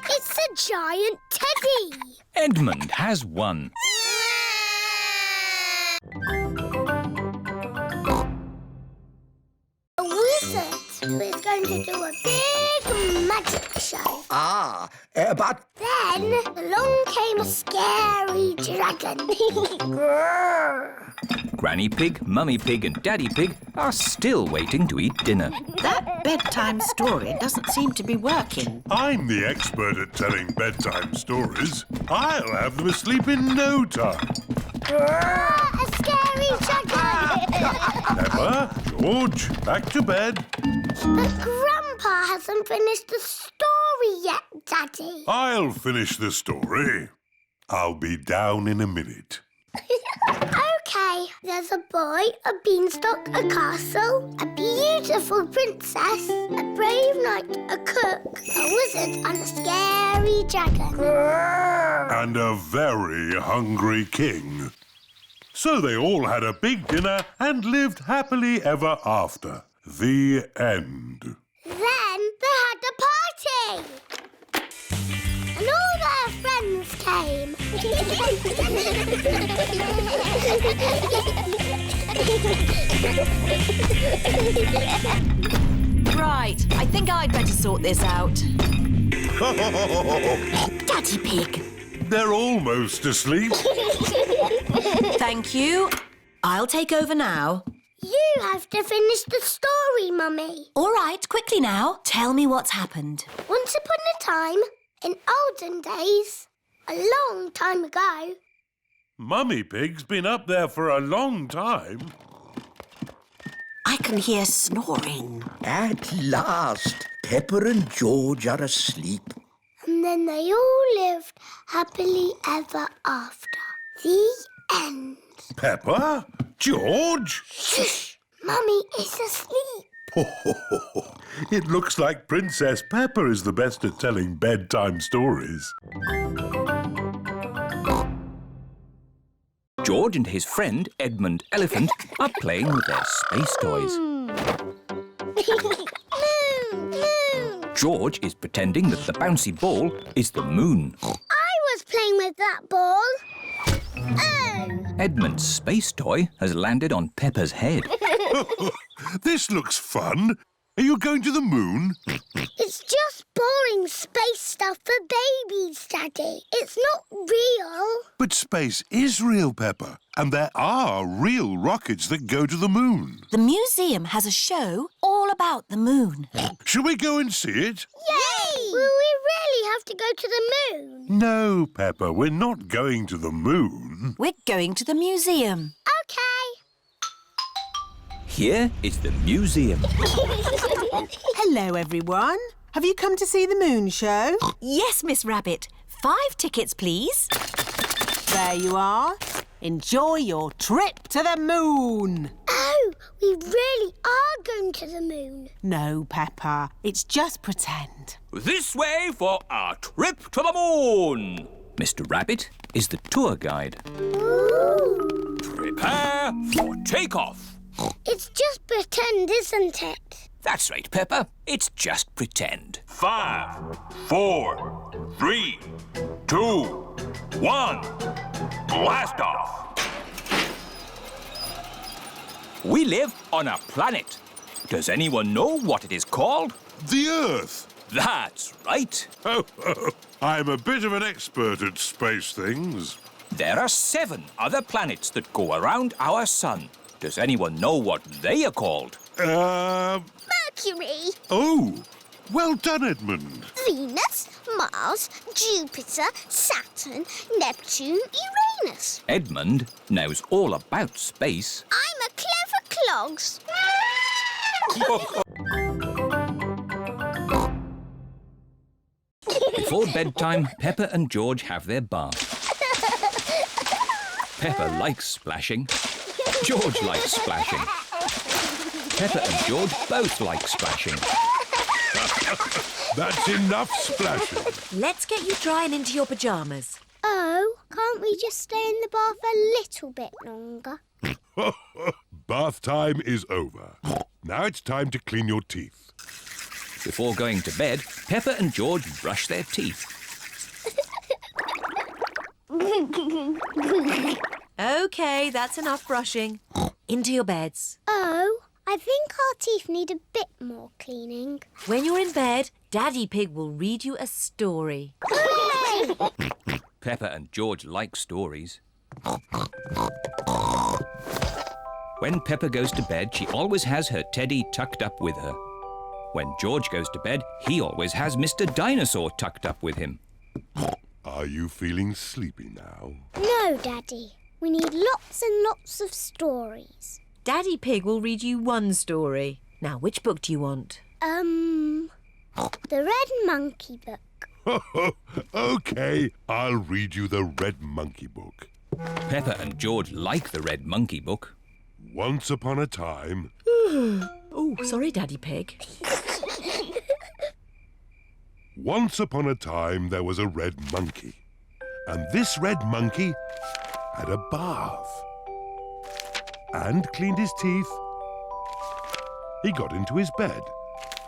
It's a giant teddy. Edmund has won. A wizard who is going to do a big magic show. But Then along came a scary dragon. Granny Pig, Mummy Pig and Daddy Pig are still waiting to eat dinner. That bedtime story doesn't seem to be working. I'm the expert at telling bedtime stories. I'll have them asleep in no time. A scary dragon. Peppa, George, back to bed. But Grandpa hasn't finished the story yet, Daddy. I'll finish the story. I'll be down in a minute. OK, there's a boy, a beanstalk, a castle, a beautiful princess, a brave knight, a cook, a wizard and a scary dragon. And a very hungry king. So they all had a big dinner and lived happily ever after. The end. Then they had a party. And all their friends came. Right, I think I'd better sort this out. Daddy Pig. They're almost asleep. Thank you. I'll take over now. You have to finish the story, Mummy. All right, quickly now. Tell me what's happened. Once upon a time, in olden days, a long time ago, Mummy Pig's been up there for a long time. I can hear snoring. at last, Peppa and George are asleep. and then they all lived happily ever after. The end. Peppa? George? Shh! Mummy is asleep. It looks like Princess Peppa is the best at telling bedtime stories. George and his friend Edmund Elephant are playing with their space toys. George is pretending that the bouncy ball is the moon. I was playing with that ball. Oh! Edmund's space toy has landed on Peppa's head. This looks fun. Are you going to the moon? It's just boring space stuff for babies, Daddy. It's not real. But space is real, Peppa. And there are real rockets that go to the moon. The museum has a show all about the moon. Shall we go and see it? Yay! Will we really have to go to the moon? No, Peppa, we're not going to the moon. We're going to the museum. OK. Here is the museum. Hello, everyone. Have you come to see the moon show? Yes, Miss Rabbit. 5 tickets, please. There you are. Enjoy your trip to the moon. Oh, we really are going to the moon. No, Peppa. It's just pretend. This way for our trip to the moon. Mr. Rabbit is the tour guide. Ooh. Prepare for takeoff. It's just pretend, isn't it? That's right, Peppa. It's just pretend. 5, 4, 3, 2, 1. Blast off! We live on a planet. Does anyone know what it is called? The Earth. That's right. I'm a bit of an expert at space things. There are 7 other planets that go around our sun. Does anyone know what they are called? Mercury, Oh, well done, Edmund. Venus, Mars, Jupiter, Saturn, Neptune, Uranus. Edmund knows all about space. I'm a clever clogs. Before bedtime, Peppa and George have their bath. Peppa likes splashing. George likes splashing. Peppa and George both like splashing. That's enough splashing. Let's get you drying into your pyjamas. Oh, can't we just stay in the bath a little bit longer? Bath time is over. Now it's time to clean your teeth. Before going to bed, Peppa and George brush their teeth. OK, that's enough brushing. Into your beds. Oh, I think our teeth need a bit more cleaning. When you're in bed, Daddy Pig will read you a story. Hooray! Peppa and George like stories. When Peppa goes to bed, she always has her teddy tucked up with her. When George goes to bed, he always has Mr. Dinosaur tucked up with him. Are you feeling sleepy now? No, Daddy. We need lots and lots of stories. Daddy Pig will read you one story. Now, which book do you want? The Red Monkey book. OK, I'll read you the Red Monkey book. Peppa and George like the Red Monkey book. Once upon a time... Oh, sorry, Daddy Pig. Once upon a time, there was a red monkey. And this red monkey had a bath. And cleaned his teeth. He got into his bed.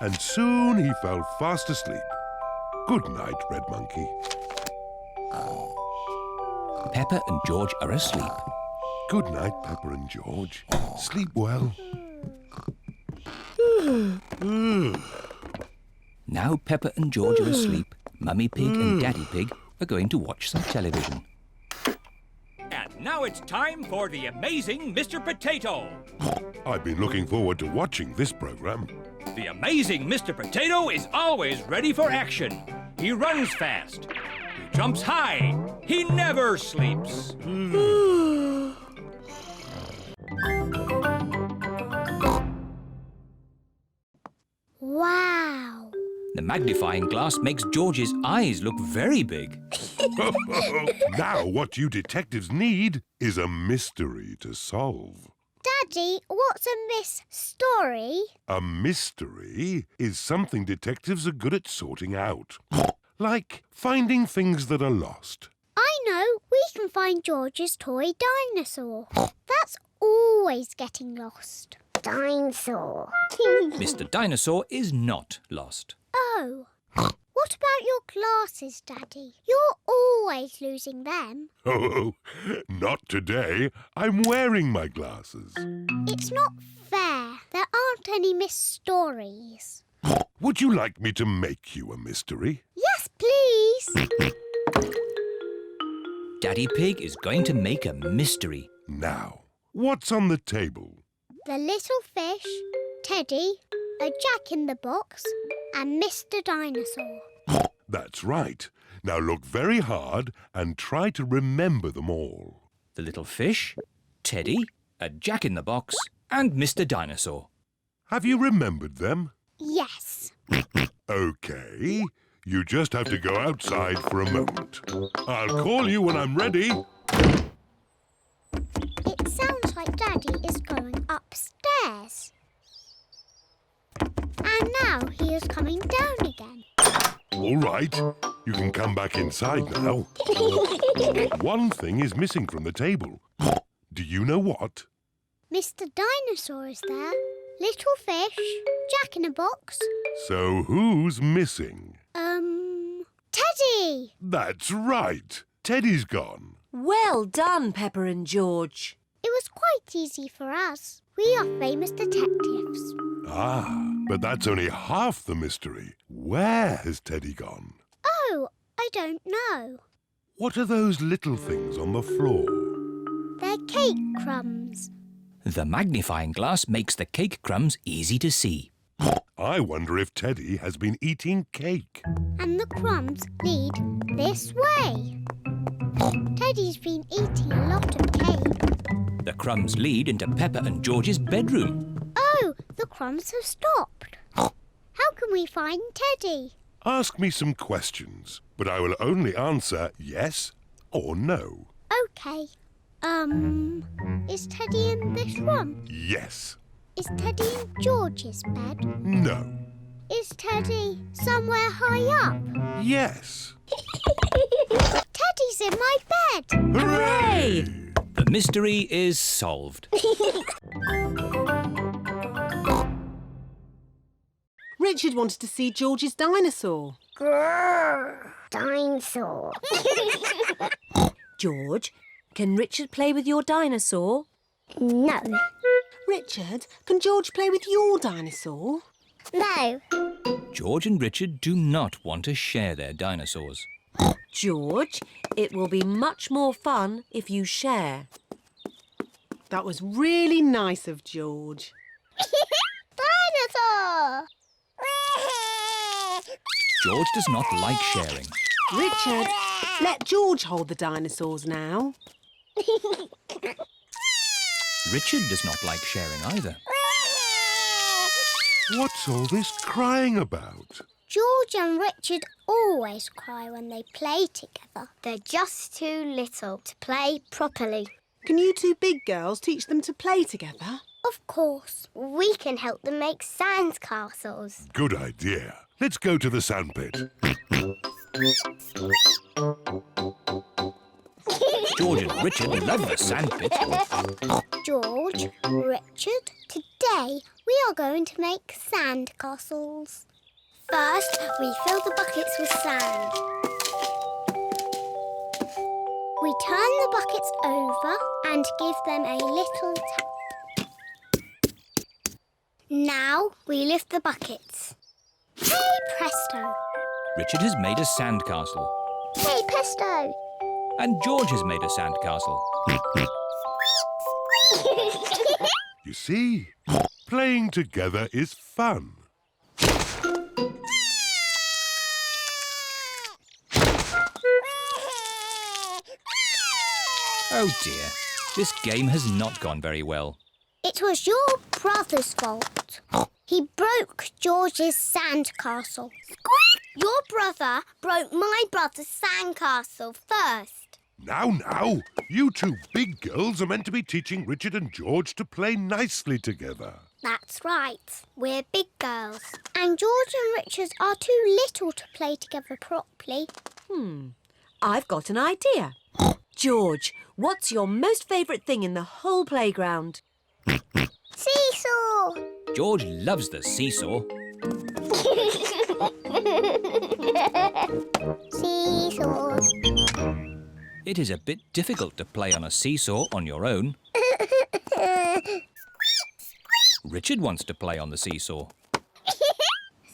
And soon he fell fast asleep. Good night, Red Monkey. Peppa and George are asleep. Good night, Peppa and George. Sleep well. Now Peppa and George are asleep, Mummy Pig and Daddy Pig are going to watch some television. And now it's time for the amazing Mr. Potato. I've been looking forward to watching this programme. The amazing Mr. Potato is always ready for action. He runs fast. He jumps high. He never sleeps. Wow. The magnifying glass makes George's eyes look very big. Now what you detectives need is a mystery to solve. Daddy, what's a mystery? A mystery is something detectives are good at sorting out. Like finding things that are lost. I know. We can find George's toy dinosaur. That's always getting lost. Dinosaur. Mr. Dinosaur is not lost. Oh. What about your glasses, Daddy? You're always losing them. Oh, not today. I'm wearing my glasses. It's not fair. There aren't any mysteries. Would you like me to make you a mystery? Yes, please. Daddy Pig is going to make a mystery. Now, what's on the table? The little fish, Teddy, a jack-in-the-box, and Mr. Dinosaur. That's right. Now look very hard and try to remember them all. The little fish, Teddy, a jack-in-the-box, and Mr. Dinosaur. Have you remembered them? Yes. OK. You just have to go outside for a moment. I'll call you when I'm ready. It sounds like Daddy is going upstairs. And now he is coming down again. All right. You can come back inside now. One thing is missing from the table. Do you know what? Mr. Dinosaur is there. Little fish, jack-in-a-box. So who's missing? Teddy! That's right. Teddy's gone. Well done, Peppa and George. It was quite easy for us. We are famous detectives. Ah, but that's only half the mystery. Where has Teddy gone? Oh, I don't know. What are those little things on the floor? They're cake crumbs. The magnifying glass makes the cake crumbs easy to see. I wonder if Teddy has been eating cake. And the crumbs lead this way. Teddy's been eating a lot of cake. The crumbs lead into Peppa and George's bedroom. Oh, the crumbs have stopped. How can we find Teddy? Ask me some questions, but I will only answer yes or no. OK. Is Teddy in this room? Yes. Is Teddy in George's bed? No. Is Teddy somewhere high up? Yes. Teddy's in my bed! Hooray! The mystery is solved. Richard wanted to see George's dinosaur. Grrr! Dinosaur. George, can Richard play with your dinosaur? No. Richard, can George play with your dinosaur? No. George and Richard do not want to share their dinosaurs. George, it will be much more fun if you share. That was really nice of George. Dinosaur! George does not like sharing. Richard, let George hold the dinosaurs now. Richard does not like sharing either. What's all this crying about? George and Richard always cry when they play together. They're just too little to play properly. Can you two big girls teach them to play together? Of course. We can help them make sand castles. Good idea. Let's go to the sandpit. George and Richard love the sandpit. George, Richard, today we are going to make sand castles. First, we fill the buckets with sand. We turn the buckets over and give them a little tap. Now we lift the buckets. Hey, presto! Richard has made a sandcastle. Hey, presto! And George has made a sandcastle. You see, playing together is fun. Oh dear, this game has not gone very well. It was your brother's fault. He broke George's sandcastle. Your brother broke my brother's sandcastle first. Now, you two big girls are meant to be teaching Richard and George to play nicely together. That's right. We're big girls. And George and Richard are too little to play together properly. I've got an idea. George, what's your most favourite thing in the whole playground? Seesaw! George loves the seesaw. Seesaw. It is a bit difficult to play on a seesaw on your own. Richard wants to play on the seesaw.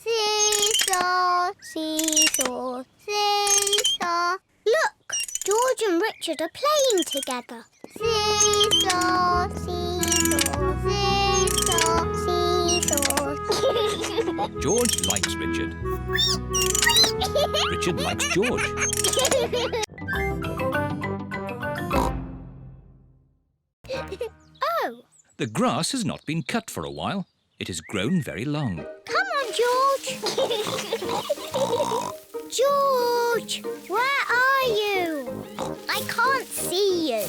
Seesaw, seesaw, seesaw. Look, George and Richard are playing together. Seesaw, seesaw, seesaw, seesaw. George likes Richard. Richard likes George. Oh, The grass has not been cut for a while. It has grown very long. come on, George. George, where are you? I can't see you.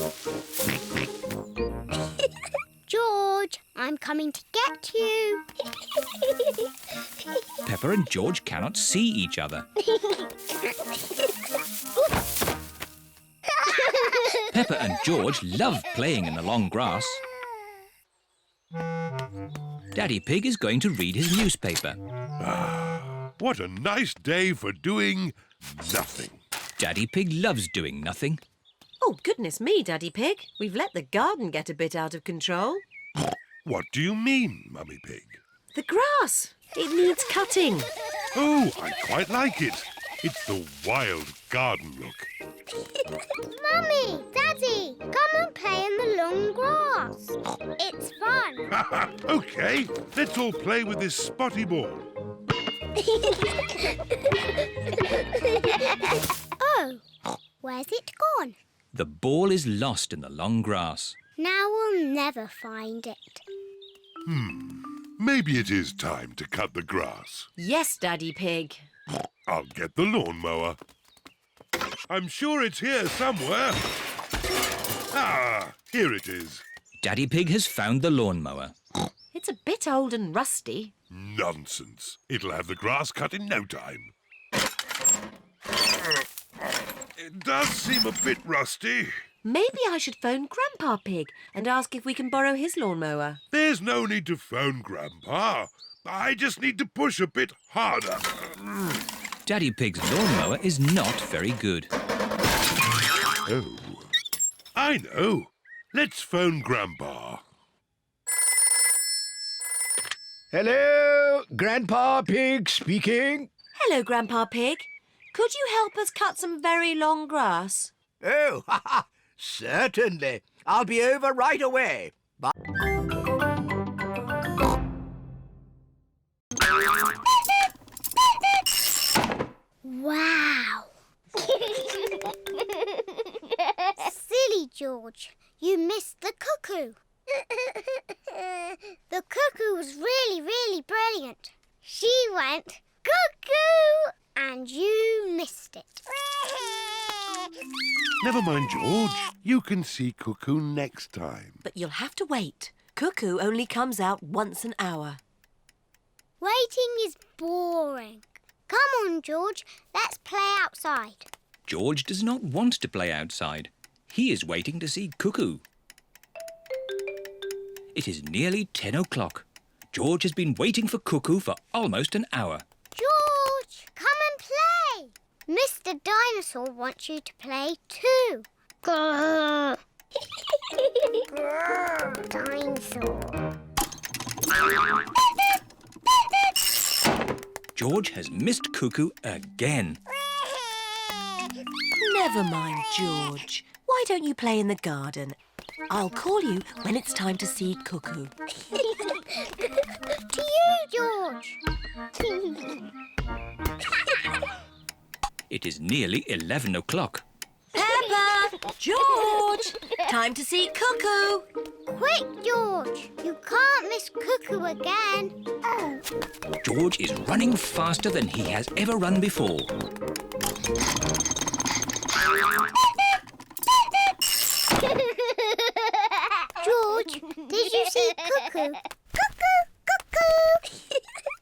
George, I'm coming to get you. Peppa and George cannot see each other. Peppa and George love playing in the long grass. Daddy Pig is going to read his newspaper. What a nice day for doing nothing. Daddy Pig loves doing nothing. Oh, goodness me, Daddy Pig. We've let the garden get a bit out of control. What do you mean, Mummy Pig? The grass. It needs cutting. Oh, I quite like it. It's the wild garden look. Mummy, Daddy, come and play in the long grass. It's fun. OK, let's all play with this spotty ball. Oh, where's it gone? The ball is lost in the long grass. Now we'll never find it. Maybe it is time to cut the grass. Yes, Daddy Pig. I'll get the lawnmower. I'm sure it's here somewhere. Ah, here it is. Daddy Pig has found the lawnmower. It's a bit old and rusty. Nonsense. It'll have the grass cut in no time. It does seem a bit rusty. Maybe I should phone Grandpa Pig and ask if we can borrow his lawnmower. There's no need to phone Grandpa. I just need to push a bit harder. Daddy Pig's lawnmower is not very good. Oh, I know. Let's phone Grandpa. Hello, Grandpa Pig speaking. Hello, Grandpa Pig. Could you help us cut some very long grass? Oh, certainly. I'll be over right away. Bye. Wow. Silly George, you missed the cuckoo. The cuckoo was really, really brilliant. She went cuckoo and you missed it. Never mind, George. You can see Cuckoo next time. But you'll have to wait. Cuckoo only comes out once an hour. Waiting is boring. Come on, George, let's play outside. George does not want to play outside. He is waiting to see Cuckoo. It is nearly 10 o'clock. George has been waiting for Cuckoo for almost an hour. George, come and play. Mr. Dinosaur wants you to play too. Grrr. Grrr, Dinosaur. George has missed Cuckoo again. Never mind, George. Why don't you play in the garden? I'll call you when it's time to see Cuckoo. To you, George. It is nearly 11 o'clock. Peppa! George! Time to see Cuckoo! Quick, George. You can't miss Cuckoo again. George is running faster than he has ever run before. Cuckoo. Cuckoo. Cuckoo.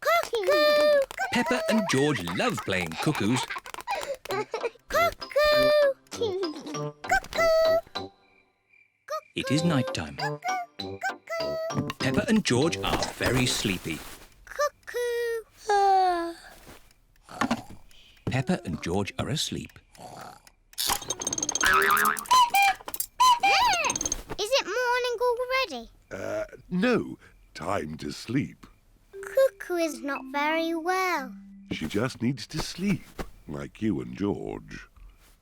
Cuckoo. Peppa and George love playing cuckoos. Cuckoo. Cuckoo. It is night time. Peppa and George are very sleepy. Cuckoo. Peppa and George are asleep. Is it morning already? No. Time to sleep. Cuckoo is not very well. She just needs to sleep, like you and George.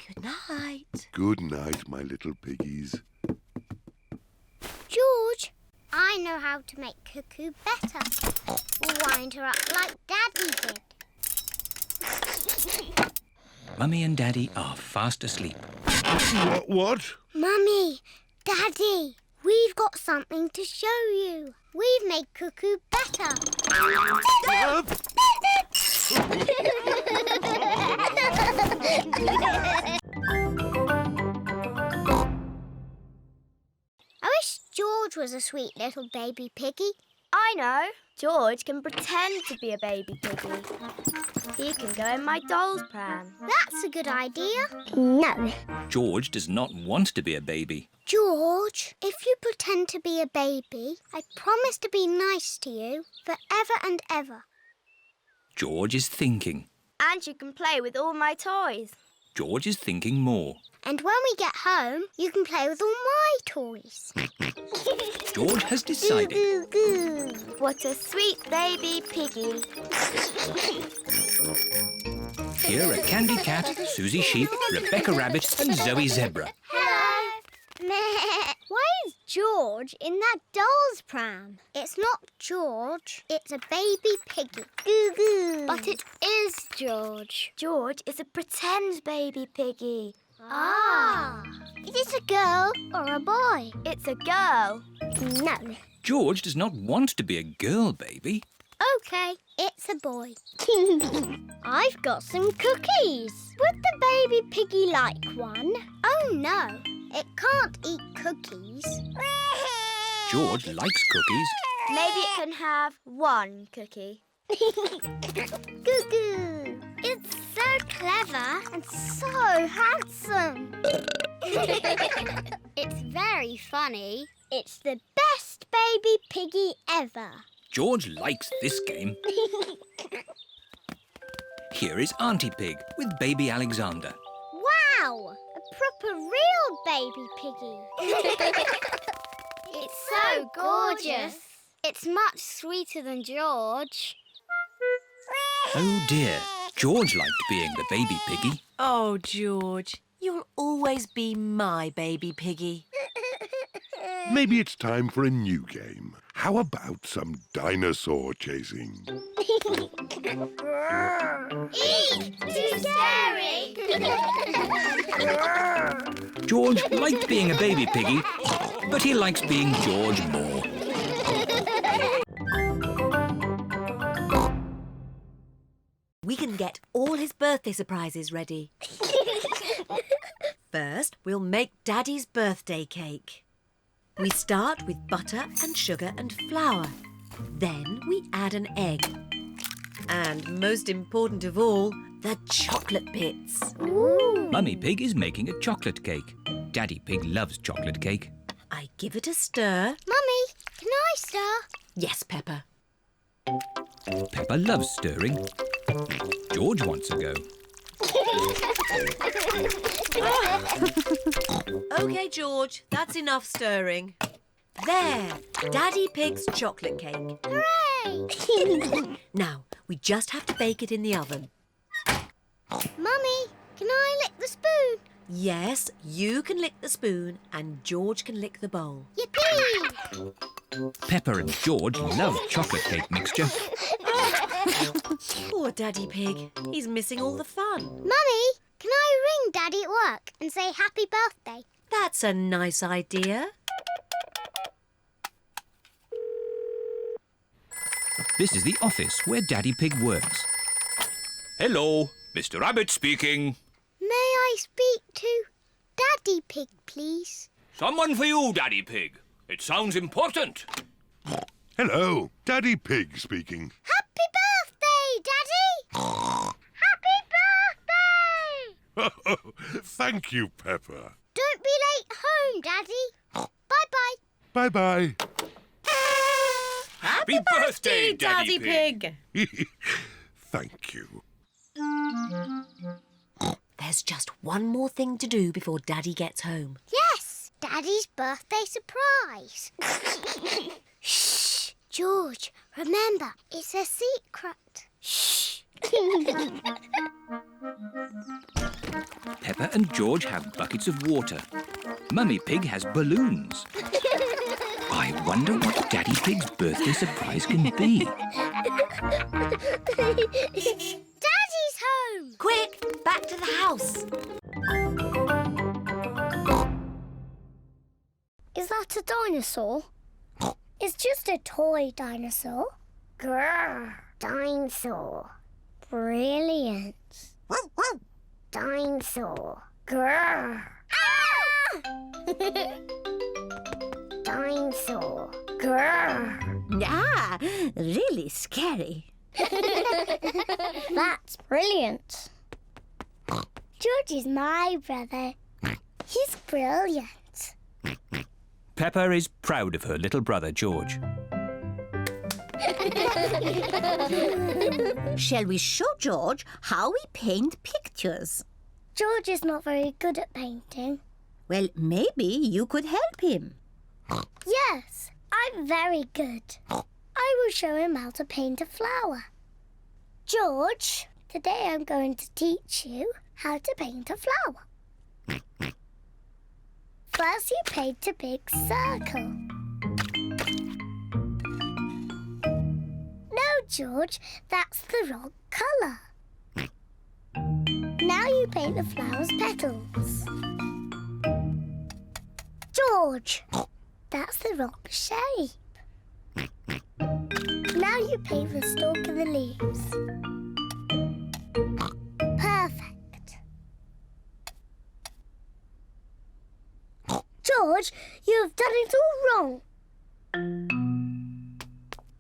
Good night. Good night, my little piggies. George, I know how to make Cuckoo better. Wind her up like Daddy did. Mummy and Daddy are fast asleep. What? Mummy, Daddy, we've got something to show you. We've made Cuckoo better. I wish George was a sweet little baby piggy. I know. George can pretend to be a baby piggy. He can go in my doll's pram. That's a good idea. No. George does not want to be a baby. George, if you pretend to be a baby, I promise to be nice to you forever and ever. George is thinking. And you can play with all my toys. George is thinking more. And when we get home, you can play with all my toys. George has decided. Goo, goo, goo. What a sweet baby piggy. Here are Candy Cat, Suzy Sheep, Rebecca Rabbit and Zoe Zebra. Hello. Why is George in that doll's pram? It's not George. It's a baby piggy. Goo goo. But it is George. George is a pretend baby piggy. Ah. Is it a girl or a boy? It's a girl. No. George does not want to be a girl baby. OK, it's a boy. I've got some cookies. Would the baby piggy like one? Oh, no. It can't eat cookies. George likes cookies. Maybe it can have one cookie. Goo goo. It's so clever and so handsome. It's very funny. It's the best baby piggy ever. George likes this game. Here is Auntie Pig with baby Alexander. Wow! A proper real baby piggy. It's so gorgeous. It's much sweeter than George. Oh dear, George liked being the baby piggy. Oh, George, you'll always be my baby piggy. Maybe it's time for a new game. How about some dinosaur chasing? Eek! Too scary! George liked being a baby piggy, but he likes being George more. We can get all his birthday surprises ready. First, we'll make Daddy's birthday cake. We start with butter and sugar and flour. Then we add an egg. And most important of all, the chocolate bits. Ooh. Mummy Pig is making a chocolate cake. Daddy Pig loves chocolate cake. I give it a stir. Mummy, can I stir? Yes, Peppa. Peppa loves stirring. George wants a go. OK, George, that's enough stirring. There, Daddy Pig's chocolate cake. Hooray! Now, we just have to bake it in the oven. Mummy, can I lick the spoon? Yes, you can lick the spoon and George can lick the bowl. Yippee! Peppa and George love chocolate cake mixture. Poor Daddy Pig. He's missing all the fun. Mummy, can I ring Daddy at work and say happy birthday? That's a nice idea. This is the office where Daddy Pig works. Hello, Mr. Rabbit speaking. May I speak to Daddy Pig, please? Someone for you, Daddy Pig. It sounds important. Hello, Daddy Pig speaking. Happy birthday, Daddy! Happy birthday! Thank you, Peppa. Don't be late home, Daddy. Bye-bye. Bye-bye. Happy birthday, Daddy Pig! Thank you. There's just one more thing to do before Daddy gets home. Yes, Daddy's birthday surprise. Shh, George, remember, it's a secret. Shh. Peppa and George have buckets of water. Mummy Pig has balloons. I wonder what Daddy Pig's birthday surprise can be. Daddy's home! Quick, back to the house. Is that a dinosaur? It's just a toy dinosaur. Grrr, dinosaur. Brilliant. Dinosaur. Grrr. Ah! Dinosaur. Grrr. Ah, really scary. That's brilliant. George is my brother. He's brilliant. Peppa is proud of her little brother, George. Shall we show George how we paint pictures? George is not very good at painting. Well, maybe you could help him. Yes, I'm very good. I will show him how to paint a flower. George, today I'm going to teach you how to paint a flower. First, you paint a big circle. No, George, that's the wrong colour. Now you paint the flower's petals. George, that's the wrong shape. Now you paint the stalk of the leaves. Perfect. George, you have done it all wrong.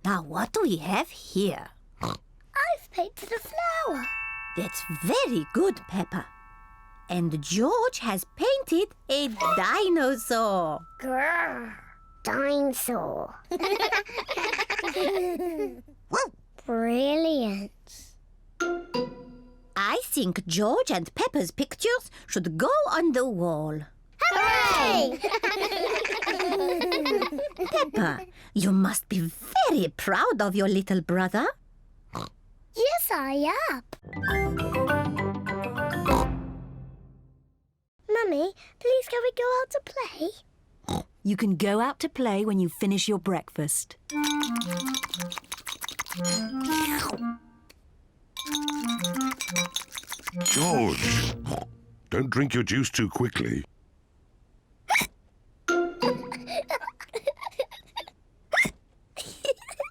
Now, what do we have here? I've painted a flower. That's very good, Peppa. And George has painted a dinosaur. Grrr, dinosaur. Brilliant. I think George and Peppa's pictures should go on the wall. Hooray! Peppa, you must be very proud of your little brother. Yes, I am. Mummy, please can we go out to play? You can go out to play when you finish your breakfast. George, don't drink your juice too quickly.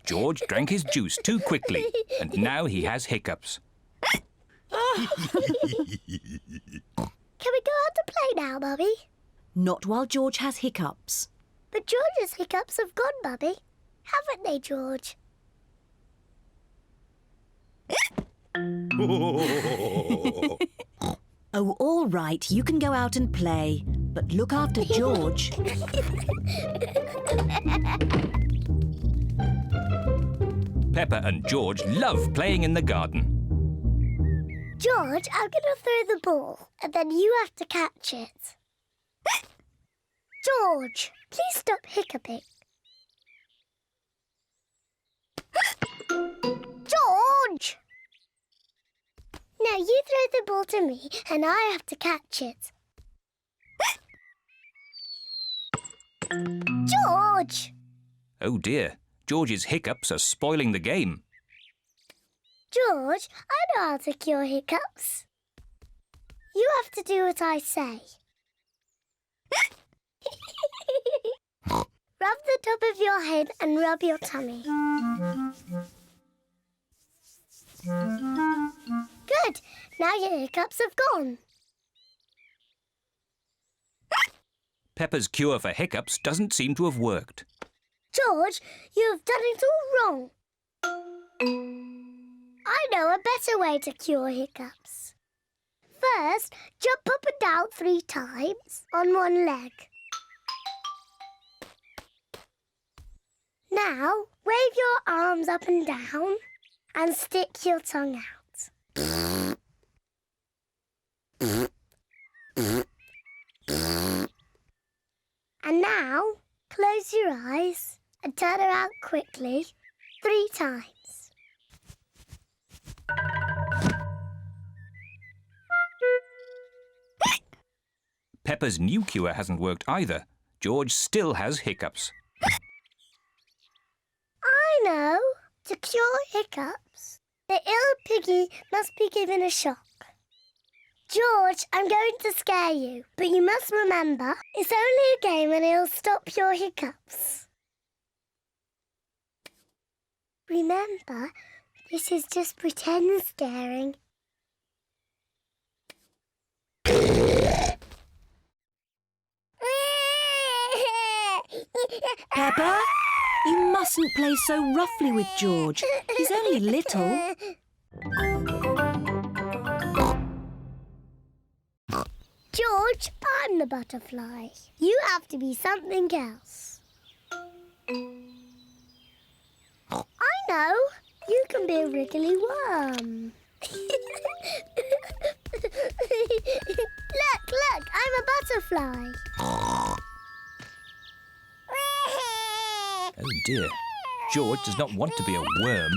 George drank his juice too quickly, and now he has hiccups. Can we go out to play now, Mummy? Not while George has hiccups. But George's hiccups have gone, Mummy. Haven't they, George? Oh, all right, you can go out and play, but look after George. Peppa and George love playing in the garden. George, I'm going to throw the ball, and then you have to catch it. George, please stop hiccuping. George! Now you throw the ball to me, and I have to catch it. George! Oh dear, George's hiccups are spoiling the game. George, I know how to cure hiccups. You have to do what I say. Rub the top of your head and rub your tummy. Good. Now your hiccups have gone. Peppa's cure for hiccups doesn't seem to have worked. George, you've done it all wrong. I know a better way to cure hiccups. First, jump up and down 3 times on one leg. Now, wave your arms up and down and stick your tongue out. And now, close your eyes and turn around quickly 3 times. Peppa's new cure hasn't worked either. George still has hiccups. I know. To cure hiccups, the ill piggy must be given a shock. George, I'm going to scare you, but you must remember, it's only a game and it'll stop your hiccups. Remember, this is just pretend scaring. Peppa, you mustn't play so roughly with George. He's only little. George, I'm the butterfly. You have to be something else. I know. You can be a wriggly worm. Look, I'm a butterfly. Oh dear. George does not want to be a worm.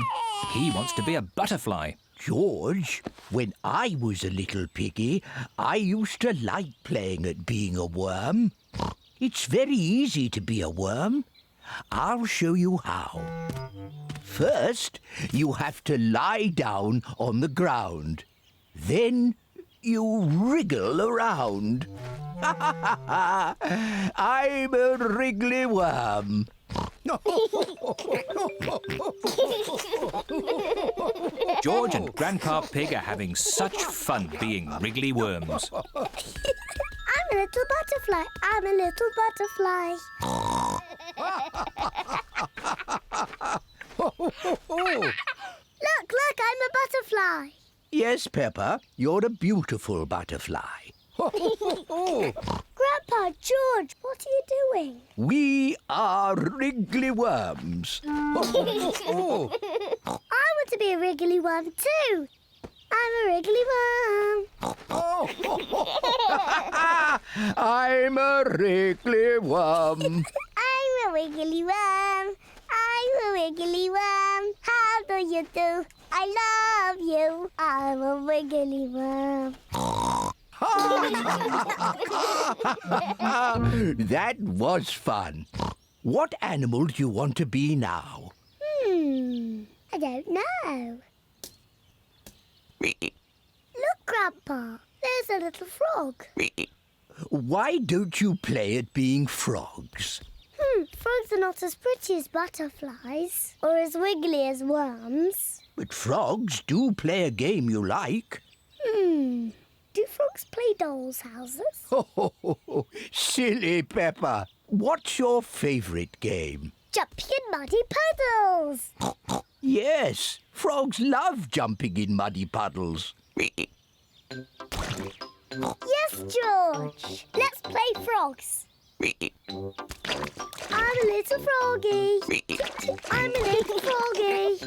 He wants to be a butterfly. George, when I was a little piggy, I used to like playing at being a worm. It's very easy to be a worm. I'll show you how. First, you have to lie down on the ground. Then you wriggle around. I'm a wriggly worm. George and Grandpa Pig are having such fun being wriggly worms. I'm a little butterfly. I'm a little butterfly. Look, I'm a butterfly. Yes, Peppa, you're a beautiful butterfly. Grandpa George, what are you doing? We are wriggly worms. I want to be a wriggly worm too. I'm a wriggly worm. I'm a wriggly worm. I'm a wiggly worm. I'm a wiggly worm. How do you do? I love you. I'm a wiggly worm. That was fun. What animal do you want to be now? I don't know. Look, Grandpa, there's a little frog. Why don't you play at being frogs? Frogs are not as pretty as butterflies or as wiggly as worms. But frogs do play a game you like. Do frogs play dolls' houses? Silly Peppa. What's your favourite game? Jumping in muddy puddles. Yes, frogs love jumping in muddy puddles. Yes, George. Let's play frogs. I'm a little froggy. I'm a little froggy.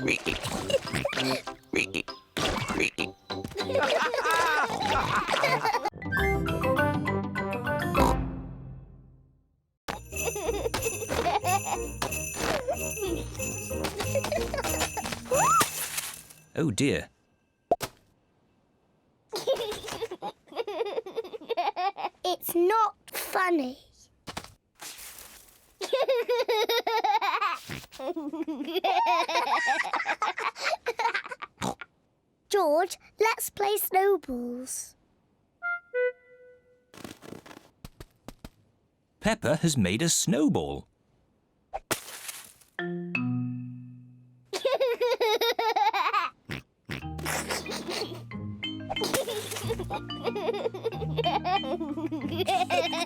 Oh dear. It's not funny. George, let's play snowballs. Peppa has made a snowball.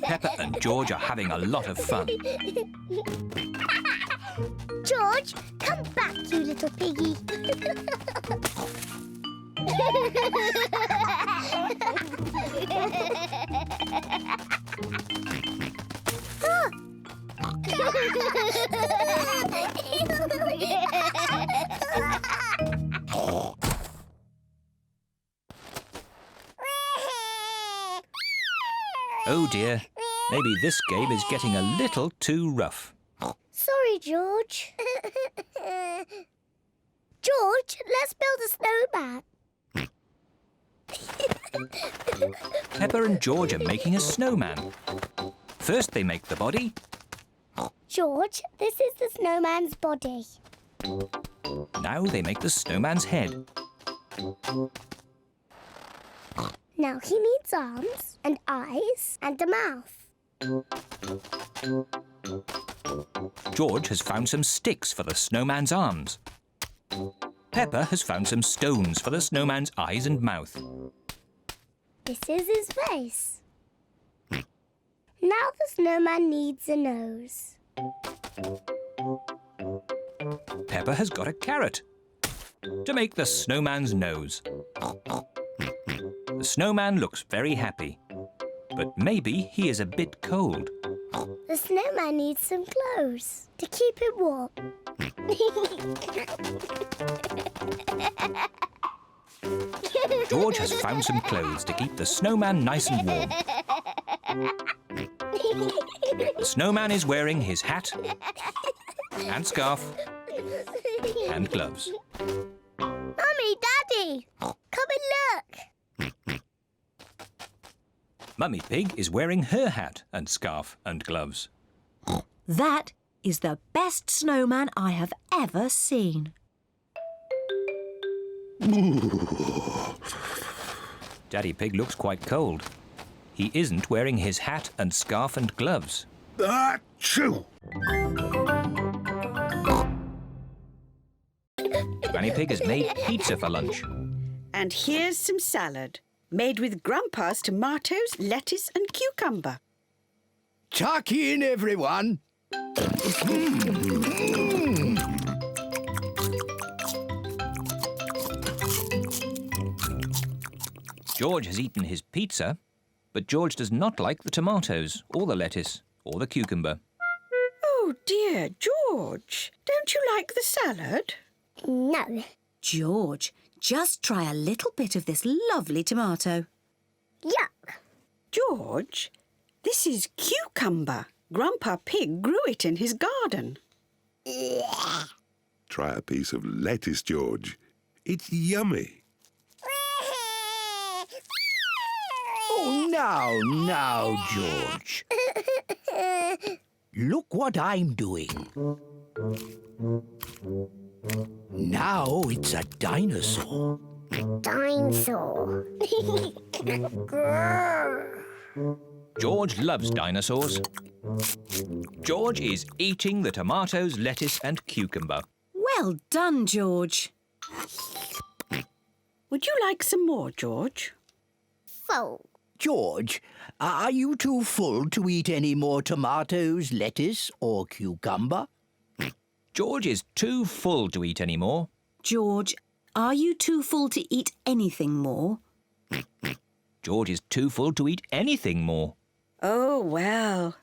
Peppa and George are having a lot of fun. George, come back, you little piggy. Oh dear, maybe this game is getting a little too rough. Sorry, George. George, let's build a snowman. Peppa and George are making a snowman. First they make the body. George, this is the snowman's body. Now they make the snowman's head. Now he needs arms and eyes and a mouth. George has found some sticks for the snowman's arms. Peppa has found some stones for the snowman's eyes and mouth. This is his face. Now the snowman needs a nose. Peppa has got a carrot to make the snowman's nose. The snowman looks very happy, but maybe he is a bit cold. The snowman needs some clothes to keep it warm. George has found some clothes to keep the snowman nice and warm. The snowman is wearing his hat and scarf and gloves. Mummy, Daddy, come and look. Mummy Pig is wearing her hat and scarf and gloves. That is the best snowman I have ever seen. Daddy Pig looks quite cold. He isn't wearing his hat and scarf and gloves. Achoo! Granny Pig has made pizza for lunch. And here's some salad, made with Grandpa's tomatoes, lettuce and cucumber. Tuck in, everyone. George has eaten his pizza, but George does not like the tomatoes or the lettuce or the cucumber. Oh dear, George, don't you like the salad? No. George, just try a little bit of this lovely tomato. Yuck. George, this is cucumber. Grandpa Pig grew it in his garden. Try a piece of lettuce, George. It's yummy. Oh, now, George. Look what I'm doing. Now it's a dinosaur. Dinosaur. George loves dinosaurs. George is eating the tomatoes, lettuce and cucumber. Well done, George. Would you like some more, George? Full. George, are you too full to eat any more tomatoes, lettuce or cucumber? George is too full to eat any more. George, are you too full to eat anything more? George is too full to eat anything more. Oh, well,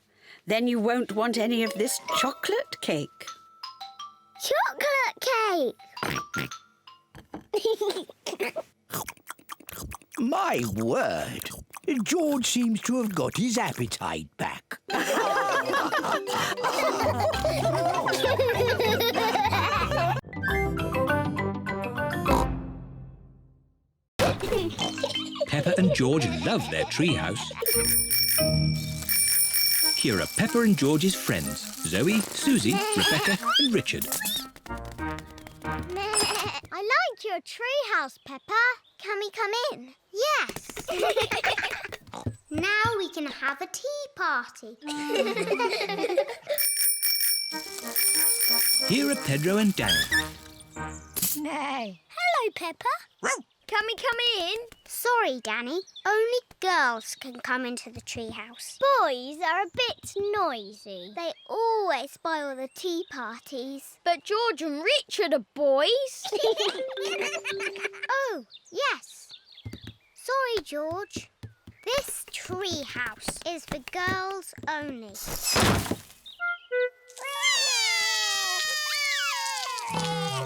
then you won't want any of this chocolate cake. Chocolate cake! My word, George seems to have got his appetite back. Peppa and George love their treehouse. Here are Peppa and George's friends, Zoe, Suzy, Rebecca and Richard. I like your treehouse, Peppa. Can we come in? Yes. Now we can have a tea party. Here are Pedro and Danny. No. Hello, Peppa. Can we come in? Sorry, Danny. Only girls can come into the treehouse. Boys are a bit noisy. They always spoil the tea parties. But George and Richard are boys. Oh, yes. Sorry, George. This treehouse is for girls only.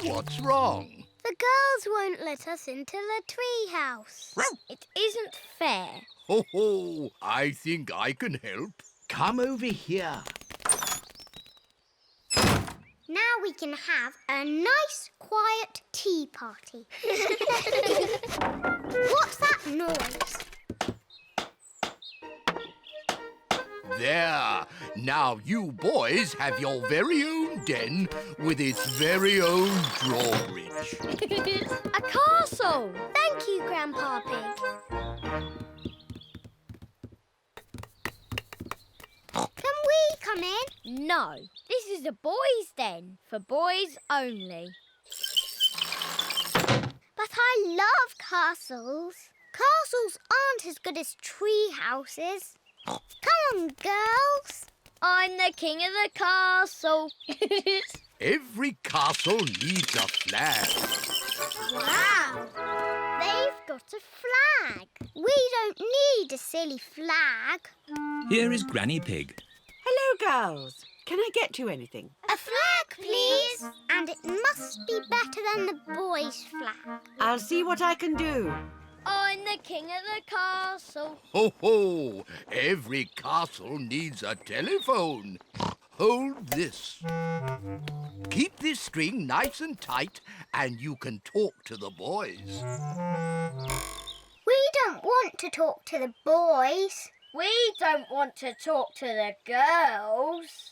What's wrong? The girls won't let us into the treehouse. It isn't fair. Ho ho! I think I can help. Come over here. Now we can have a nice, quiet tea party. What's that noise? There. Now you boys have your very own den with its very own drawbridge. A castle. Thank you, Grandpa Pig. Can we come in? No, this is a boys' den for boys only. But I love castles. Castles aren't as good as tree houses. Come on, girls. I'm the king of the castle. Every castle needs a flag. Wow! They've got a flag. We don't need a silly flag. Here is Granny Pig. Hello, girls. Can I get you anything? A flag, please. And it must be better than the boys' flag. I'll see what I can do. I'm the king of the castle. Ho ho! Every castle needs a telephone. Hold this. Keep this string nice and tight and you can talk to the boys. We don't want to talk to the boys. We don't want to talk to the girls.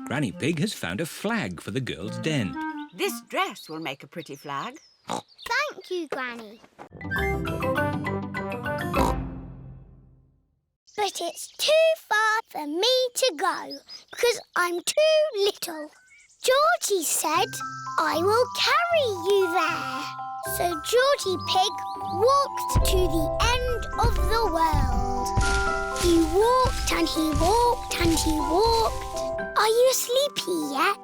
Granny Pig has found a flag for the girls' den. This dress will make a pretty flag. Thank you, Granny. But it's too far for me to go because I'm too little. Georgie said I will carry you there. So Georgie Pig walked to the end of the world. He walked and he walked and he walked. Are you sleepy yet?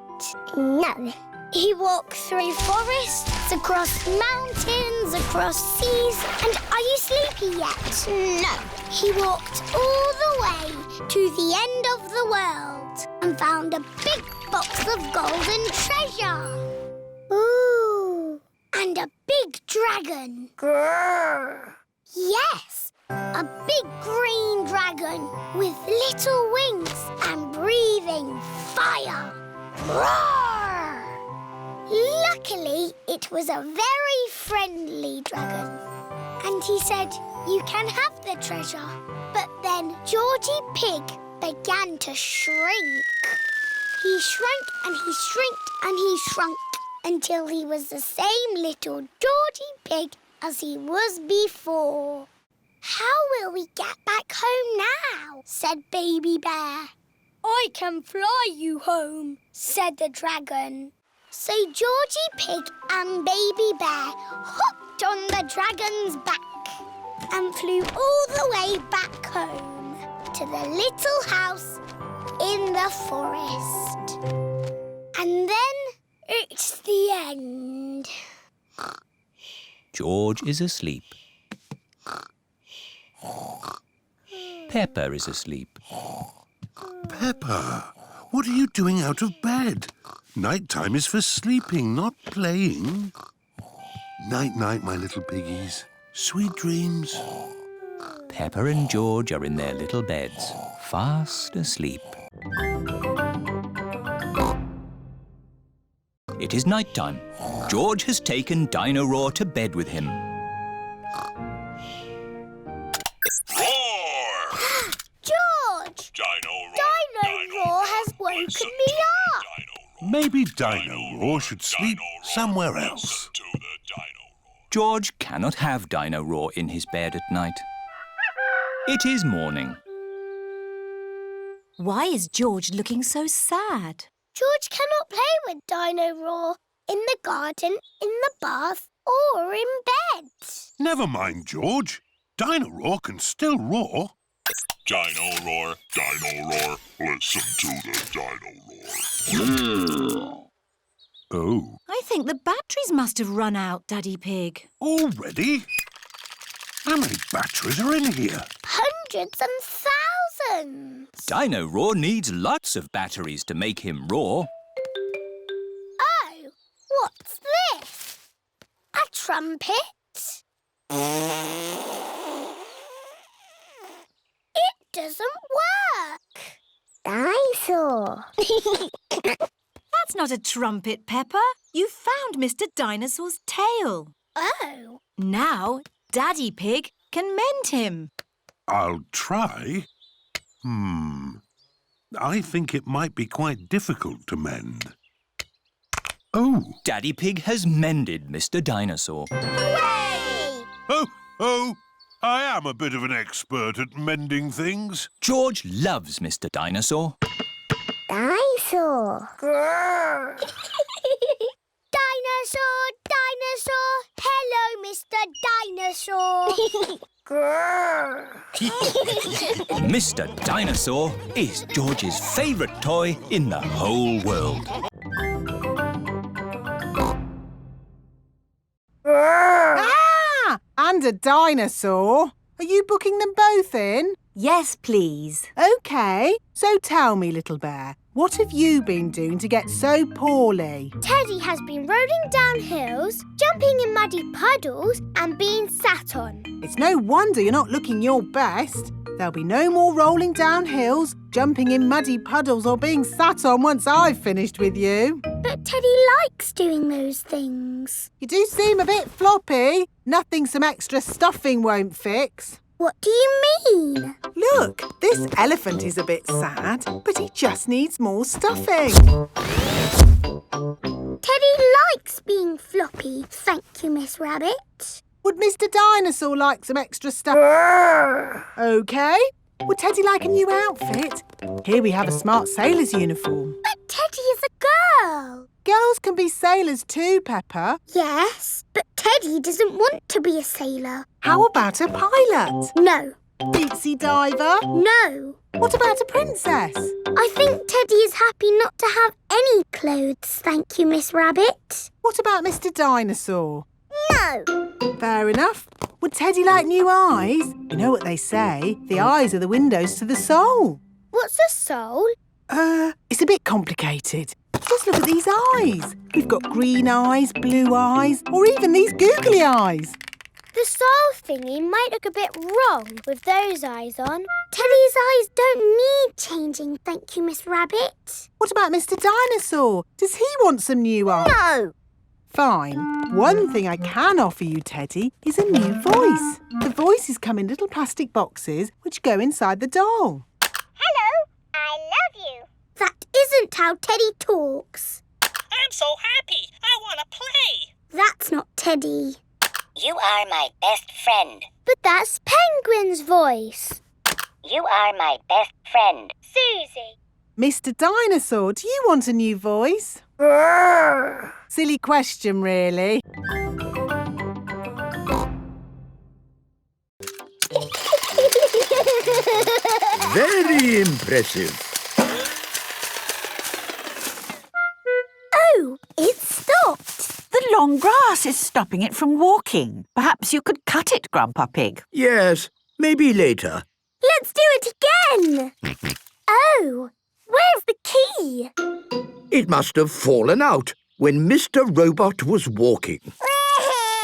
No. He walked through forests, across mountains, across seas, and are you sleepy yet? No. He walked all the way to the end of the world and found a big box of golden treasure. Ooh. And a big dragon. Grrr. Yes, a big green dragon with little wings and breathing fire. Roar! Luckily, it was a very friendly dragon. And he said, you can have the treasure. But then Georgie Pig began to shrink. He shrank and he shrinked and he shrunk until he was the same little Georgie Pig as he was before. How will we get back home now? Said Baby Bear. I can fly you home, said the dragon. So Georgie Pig and Baby Bear hopped on the dragon's back and flew all the way back home to the little house in the forest. And then it's the end. George is asleep. Peppa is asleep. Peppa, what are you doing out of bed? Night-time is for sleeping, not playing. Night-night, my little piggies. Sweet dreams. Peppa and George are in their little beds, fast asleep. It is night time. George has taken Dino Roar to bed with him. George! Dino Roar has woken me up. Maybe Dino Roar should sleep somewhere else. George cannot have Dino Roar in his bed at night. It is morning. Why is George looking so sad? George cannot play with Dino Roar. in the garden, in the bath, or in bed. Never mind, George. Dino Roar can still roar. Dino roar, listen to the dino roar. Oh. I think the batteries must have run out, Daddy Pig. Already? How many batteries are in here? Hundreds and thousands. Dino Roar needs lots of batteries to make him roar. Oh, what's this? A trumpet? It doesn't work. Dinosaur. That's not a trumpet, Peppa. You found Mr. Dinosaur's tail. Oh. Now, Daddy Pig can mend him. I'll try. I think it might be quite difficult to mend. Oh. Daddy Pig has mended Mr. Dinosaur. Hooray! Oh, I am a bit of an expert at mending things. George loves Mr. Dinosaur. Dinosaur. Dinosaur, dinosaur. Hello, Mr. Dinosaur. Mr. Dinosaur is George's favourite toy in the whole world. And a dinosaur. Are you booking them both in? Yes, please. OK, so tell me, little bear, what have you been doing to get so poorly? Teddy has been rolling down hills, jumping in muddy puddles and being sat on. It's no wonder you're not looking your best. There'll be no more rolling down hills, jumping in muddy puddles or being sat on once I've finished with you. But Teddy likes doing those things. You do seem a bit floppy. Nothing some extra stuffing won't fix. What do you mean? Look, this elephant is a bit sad, but he just needs more stuffing. Teddy likes being floppy, thank you, Miss Rabbit. Would Mr. Dinosaur like some extra stuff? OK. Would Teddy like a new outfit? Here we have a smart sailor's uniform. But Teddy is a girl. Girls can be sailors too, Peppa. Yes, but Teddy doesn't want to be a sailor. How about a pilot? No. Deep sea diver? No. What about a princess? I think Teddy is happy not to have any clothes, thank you, Miss Rabbit. What about Mr. Dinosaur? No. Fair enough. Would Teddy like new eyes? You know what they say, the eyes are the windows to the soul. What's a soul? It's a bit complicated. Just look at these eyes. We've got green eyes, blue eyes, or even these googly eyes. The soul thingy might look a bit wrong with those eyes on. Teddy's eyes don't need changing, thank you, Miss Rabbit. What about Mr. Dinosaur? Does he want some new eyes? No. Fine. One thing I can offer you, Teddy, is a new voice. The voices come in little plastic boxes which go inside the doll. Hello, I love you. That isn't how Teddy talks. I'm so happy. I want to play. That's not Teddy. You are my best friend. But that's Penguin's voice. You are my best friend. Suzy. Mr. Dinosaur, do you want a new voice? Silly question, really. Very impressive. Oh, it's stopped. The long grass is stopping it from walking. Perhaps you could cut it, Grandpa Pig. Yes, maybe later. Let's do it again. Oh, where's the key? It must have fallen out when Mr. Robot was walking.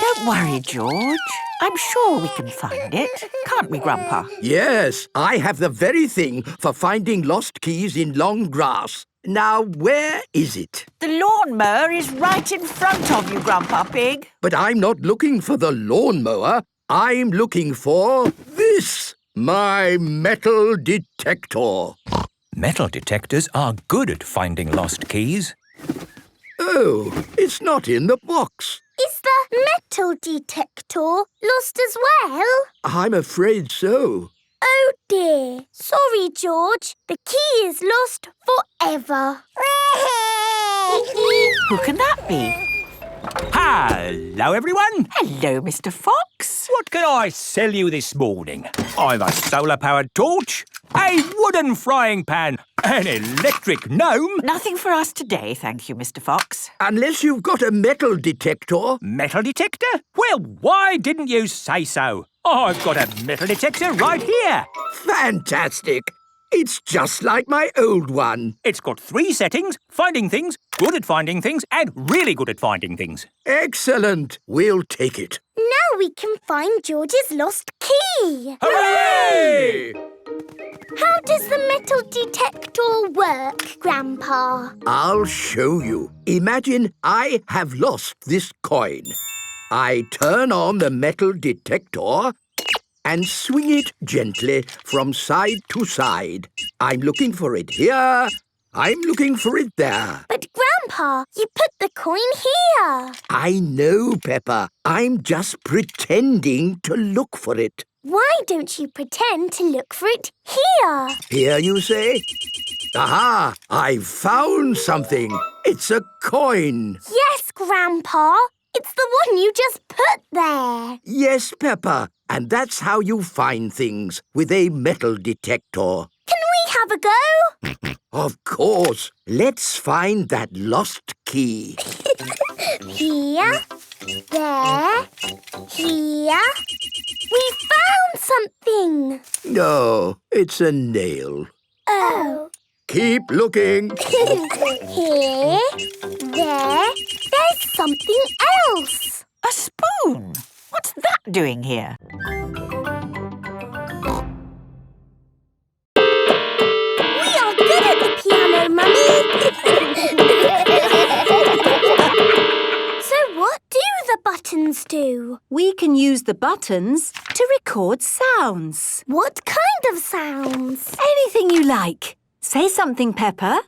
Don't worry, George. I'm sure we can find it. Can't we, Grandpa? Yes, I have the very thing for finding lost keys in long grass. Now, where is it? The lawnmower is right in front of you, Grandpa Pig. But I'm not looking for the lawnmower. I'm looking for this, my metal detector. Metal detectors are good at finding lost keys. Oh, it's not in the box. Is the metal detector lost as well? I'm afraid so. Oh dear. Sorry, George. The key is lost forever. Who can that be? Hello, everyone. Hello, Mr. Fox. What can I sell you this morning? I've a solar-powered torch, a wooden frying pan, an electric gnome. Nothing for us today, thank you, Mr. Fox. Unless you've got a metal detector. Metal detector? Well, why didn't you say so? I've got a metal detector right here. Fantastic. It's just like my old one. It's got 3 settings: finding things, good at finding things, and really good at finding things. Excellent. We'll take it. Now we can find George's lost key. Hooray! How does the metal detector work, Grandpa? I'll show you. Imagine I have lost this coin. I turn on the metal detector and swing it gently from side to side. I'm looking for it here. I'm looking for it there. But, Grandpa, you put the coin here. I know, Peppa. I'm just pretending to look for it. Why don't you pretend to look for it here? Here, you say? Aha! I've found something. It's a coin. Yes, Grandpa. It's the one you just put there. Yes, Peppa. And that's how you find things, with a metal detector. Can we have a go? Of course. Let's find that lost key. Here, there, here. We found something. No, it's a nail. Oh. Keep looking. Here, there, there's something else. A spoon? What's that doing here? We are good at the piano, Mummy. So what do the buttons do? We can use the buttons to record sounds. What kind of sounds? Anything you like. Say something, Peppa.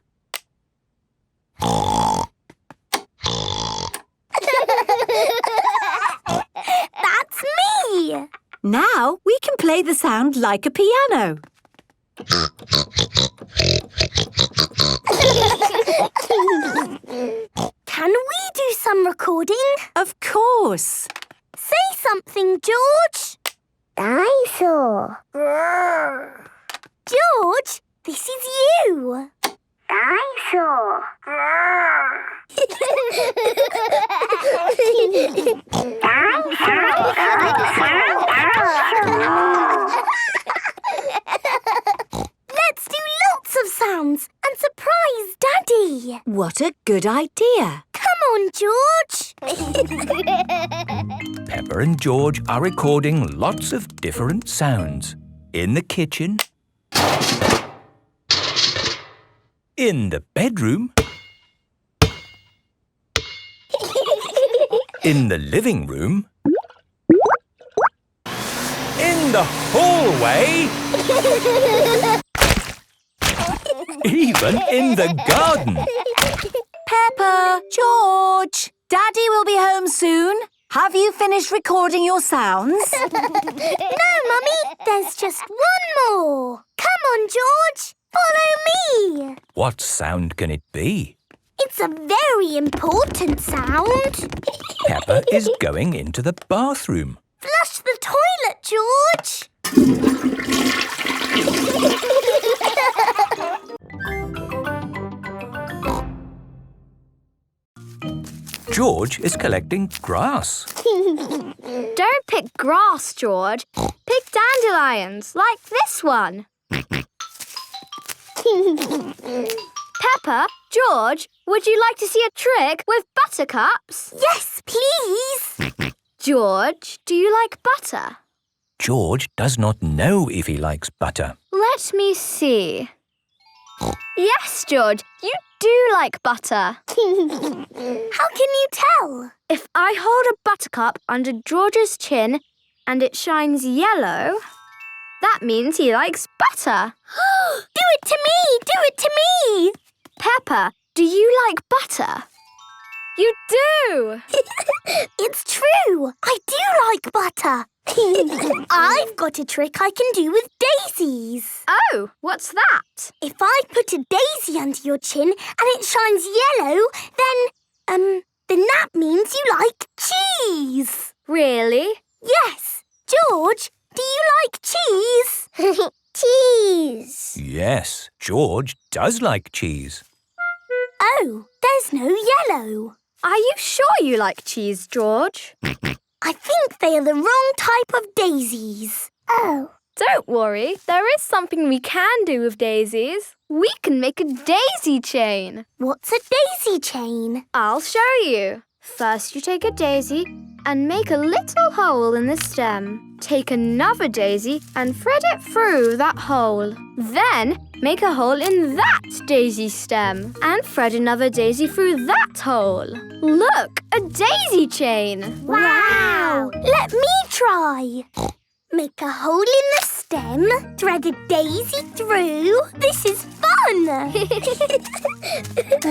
That's me! Now we can play the sound like a piano. Can we do some recording? Of course. Say something, George. Dinosaur. George, this is you. Dinosaur. Let's do lots of sounds and surprise Daddy. What a good idea. Come on, George. Peppa and George are recording lots of different sounds. In the kitchen, in the bedroom, in the living room, in the hallway, even in the garden. Peppa, George, Daddy will be home soon. Have you finished recording your sounds? No, Mummy, there's just one more. Come on, George, follow me. What sound can it be? It's a very important sound. Peppa is going into the bathroom. Flush the toilet, George. George is collecting grass. Don't pick grass, George. Pick dandelions, like this one. Peppa, George, would you like to see a trick with buttercups? Yes, please. George, do you like butter? George does not know if he likes butter. Let me see. Yes, George, you do like butter. How can you tell? If I hold a buttercup under George's chin and it shines yellow, that means he likes butter. Do it to me! Do it to me! Peppa, do you like butter? You do! It's true! I do like butter. I've got a trick I can do with daisies. Oh, what's that? If I put a daisy under your chin and it shines yellow, then, then that means you like cheese. Really? Yes. George, do you like cheese? Cheese. Yes, George does like cheese. Oh, there's no yellow. Are you sure you like cheese, George? I think they are the wrong type of daisies. Oh. Don't worry, there is something we can do with daisies. We can make a daisy chain. What's a daisy chain? I'll show you. First you take a daisy and make a little hole in the stem. Take another daisy and thread it through that hole. Then make a hole in that daisy stem and thread another daisy through that hole. Look, a daisy chain. Wow! Let me try. Make a hole in the stem, thread a daisy through. This is fun!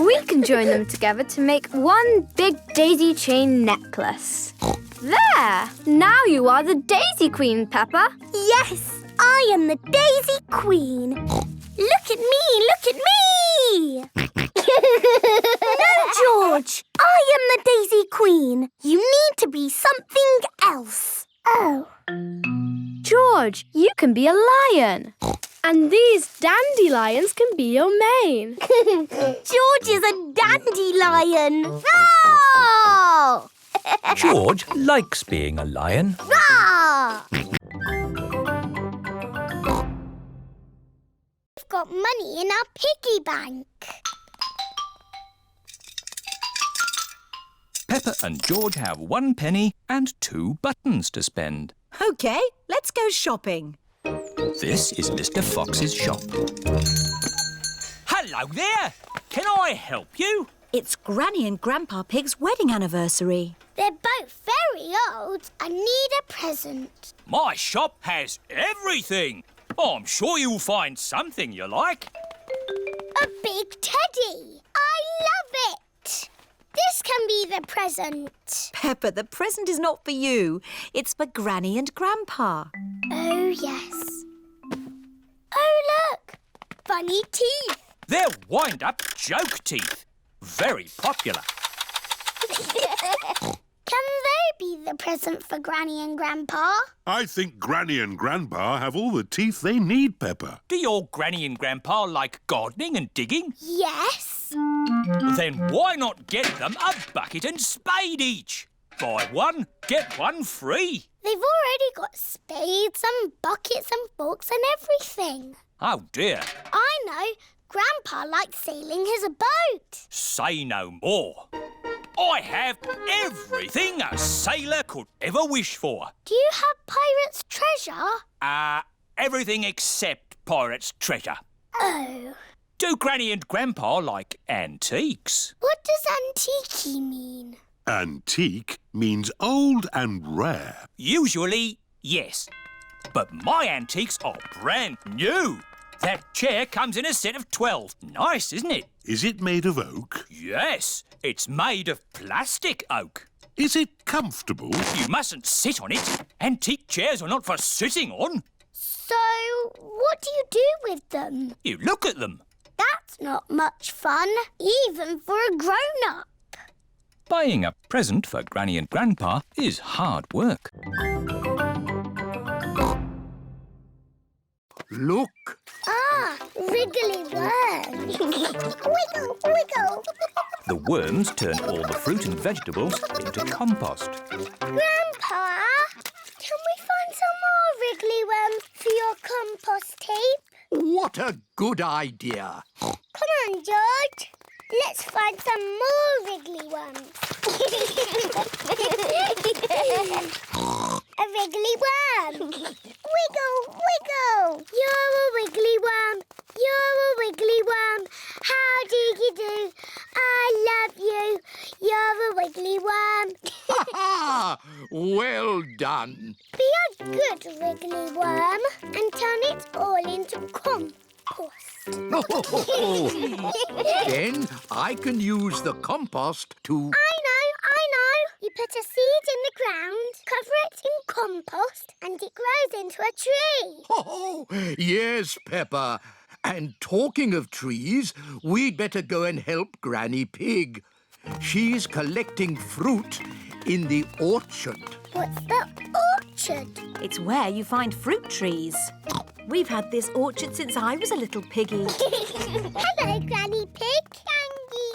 We can join them together to make one big daisy chain necklace. There! Now you are the Daisy Queen, Peppa. Yes, I am the Daisy Queen. Look at me, look at me! No, George, I am the Daisy Queen. You need to be something else. Oh. George, you can be a lion. And these dandelions can be your mane. George is a dandelion. Roar! George likes being a lion. Roar! We've got money in our piggy bank. Peppa and George have 1 penny and 2 buttons to spend. OK, let's go shopping. This is Mr. Fox's shop. Hello there! Can I help you? It's Granny and Grandpa Pig's wedding anniversary. They're both very old and need a present. My shop has everything. I'm sure you'll find something you like. A big teddy. I love it. This can be the present. Peppa, the present is not for you. It's for Granny and Grandpa. Oh, yes. Oh, look. Funny teeth. They're wind-up joke teeth. Very popular. Can they be the present for Granny and Grandpa? I think Granny and Grandpa have all the teeth they need, Peppa. Do your Granny and Grandpa like gardening and digging? Yes. Then why not get them a bucket and spade each? Buy one, get one free. They've already got spades and buckets and forks and everything. Oh, dear. I know. Grandpa likes sailing his boat. Say no more. I have everything a sailor could ever wish for. Do you have pirate's treasure? Everything except pirate's treasure. Oh. Do Granny and Grandpa like antiques? What does antique mean? Antique means old and rare. Usually, yes. But my antiques are brand new. That chair comes in a set of 12. Nice, isn't it? Is it made of oak? Yes, it's made of plastic oak. Is it comfortable? You mustn't sit on it. Antique chairs are not for sitting on. So, what do you do with them? You look at them. That's not much fun, even for a grown-up. Buying a present for Granny and Grandpa is hard work. Look. Wriggly worms. Wiggle, wiggle. The worms turn all the fruit and vegetables into compost. Grandpa, can we find some more wriggly worms for your compost heap? What a good idea. Come on, George. Let's find some more wriggly worms. A wriggly worm. Wiggle, wiggle. You're a wiggly worm. You're a wiggly worm. How do you do? I love you. You're a wiggly worm. Ha ha! Well done. Be a good wiggly worm and turn it all into compost. Then I can use the compost to... I know. You put a seed in the ground, cover it in compost, and it grows into a tree. Oh, yes, Peppa. And talking of trees, we'd better go and help Granny Pig. She's collecting fruit in the orchard. What's the orchard? It's where you find fruit trees. We've had this orchard since I was a little piggy. Hello, Granny Pig. Candy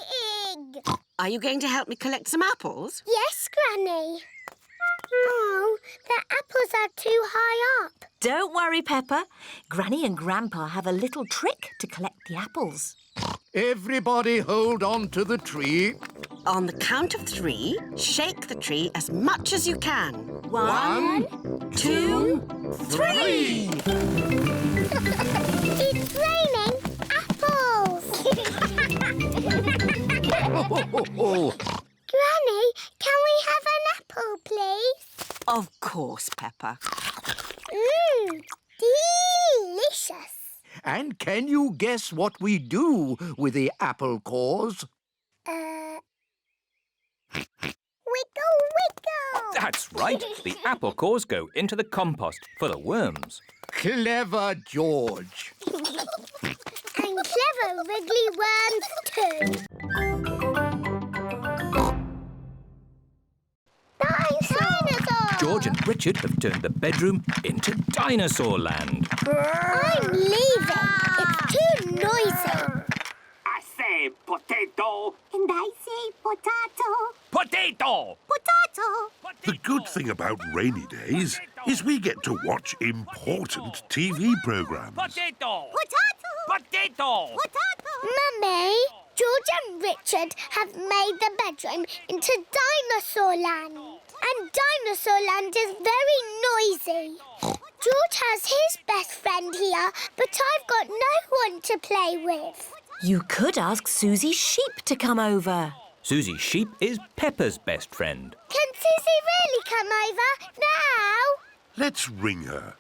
egg. Are you going to help me collect some apples? Yes, Granny. Oh, the apples are too high up. Don't worry, Peppa. Granny and Grandpa have a little trick to collect the apples. Everybody hold on to the tree. On the count of 3, shake the tree as much as you can. 1, 2, 3! It's raining apples. Granny, can we have an apple, please? Of course, Peppa. Delicious. And can you guess what we do with the apple cores? Wiggle, wiggle. That's right. The apple cores go into the compost for the worms. Clever George. And clever wriggly worms too. Dinosaur! George and Richard have turned the bedroom into Dinosaur Land. I'm leaving. It's too noisy. I say potato. And I say potato. Potato! Potato. The good thing about rainy days is we get to watch important TV programmes. Potato! Potato. Potato! Potato. Mummy, George and Richard have made the bedroom into Dinosaur Land. And Dinosaur Land is very noisy. George has his best friend here, but I've got no one to play with. You could ask Suzy Sheep to come over. Suzy Sheep is Peppa's best friend. Can Suzy really come over now? Let's ring her.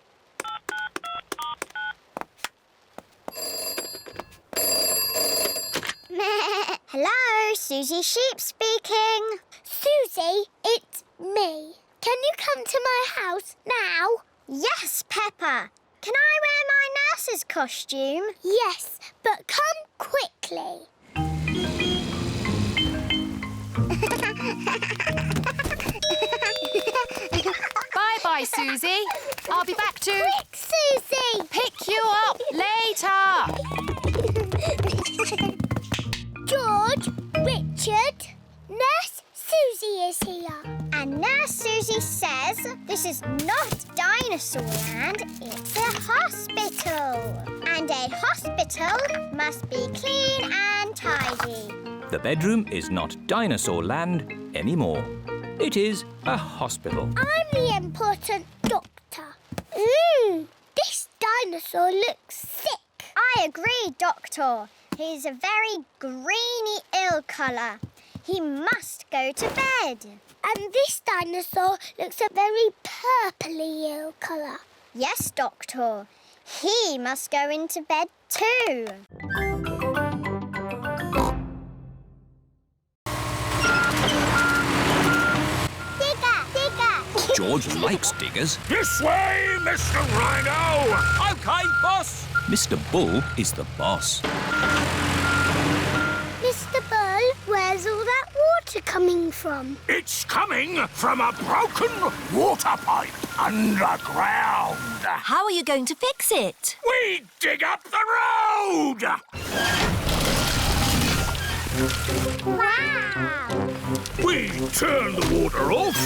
Hello, Suzy Sheep speaking. Suzy, it's me. Can you come to my house now? Yes, Peppa. Can I wear my nurse's costume? Yes, but come quickly. Bye-bye, Suzy. I'll be back to... Quick, Suzy! Pick you up later. George, Richard, Nurse Suzy is here. And Nurse Suzy says this is not Dinosaur Land, it's a hospital. And a hospital must be clean and tidy. The bedroom is not Dinosaur Land anymore. It is a hospital. I'm the important doctor. This dinosaur looks sick. I agree, Doctor. He's a very greeny ill colour. He must go to bed. And this dinosaur looks a very purpley ill colour. Yes, Doctor. He must go into bed too. George likes diggers. This way, Mr. Rhino! OK, boss! Mr. Bull is the boss. Mr. Bull, where's all that water coming from? It's coming from a broken water pipe underground. How are you going to fix it? We dig up the road! Wow! We turn the water off.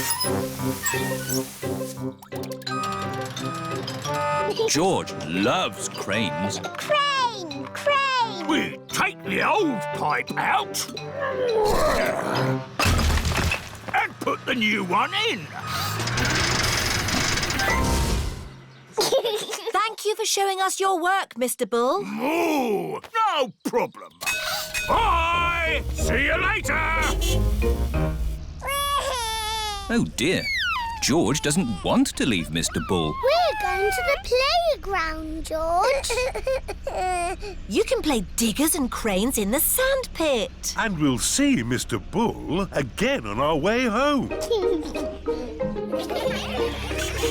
George loves cranes. Crane! Crane! We take the old pipe out and put the new one in. Thank you for showing us your work, Mr. Bull. Oh, no problem. Bye! See you later! Oh dear. George doesn't want to leave Mr. Bull. We're going to the playground, George. You can play diggers and cranes in the sand pit. And we'll see Mr. Bull again on our way home.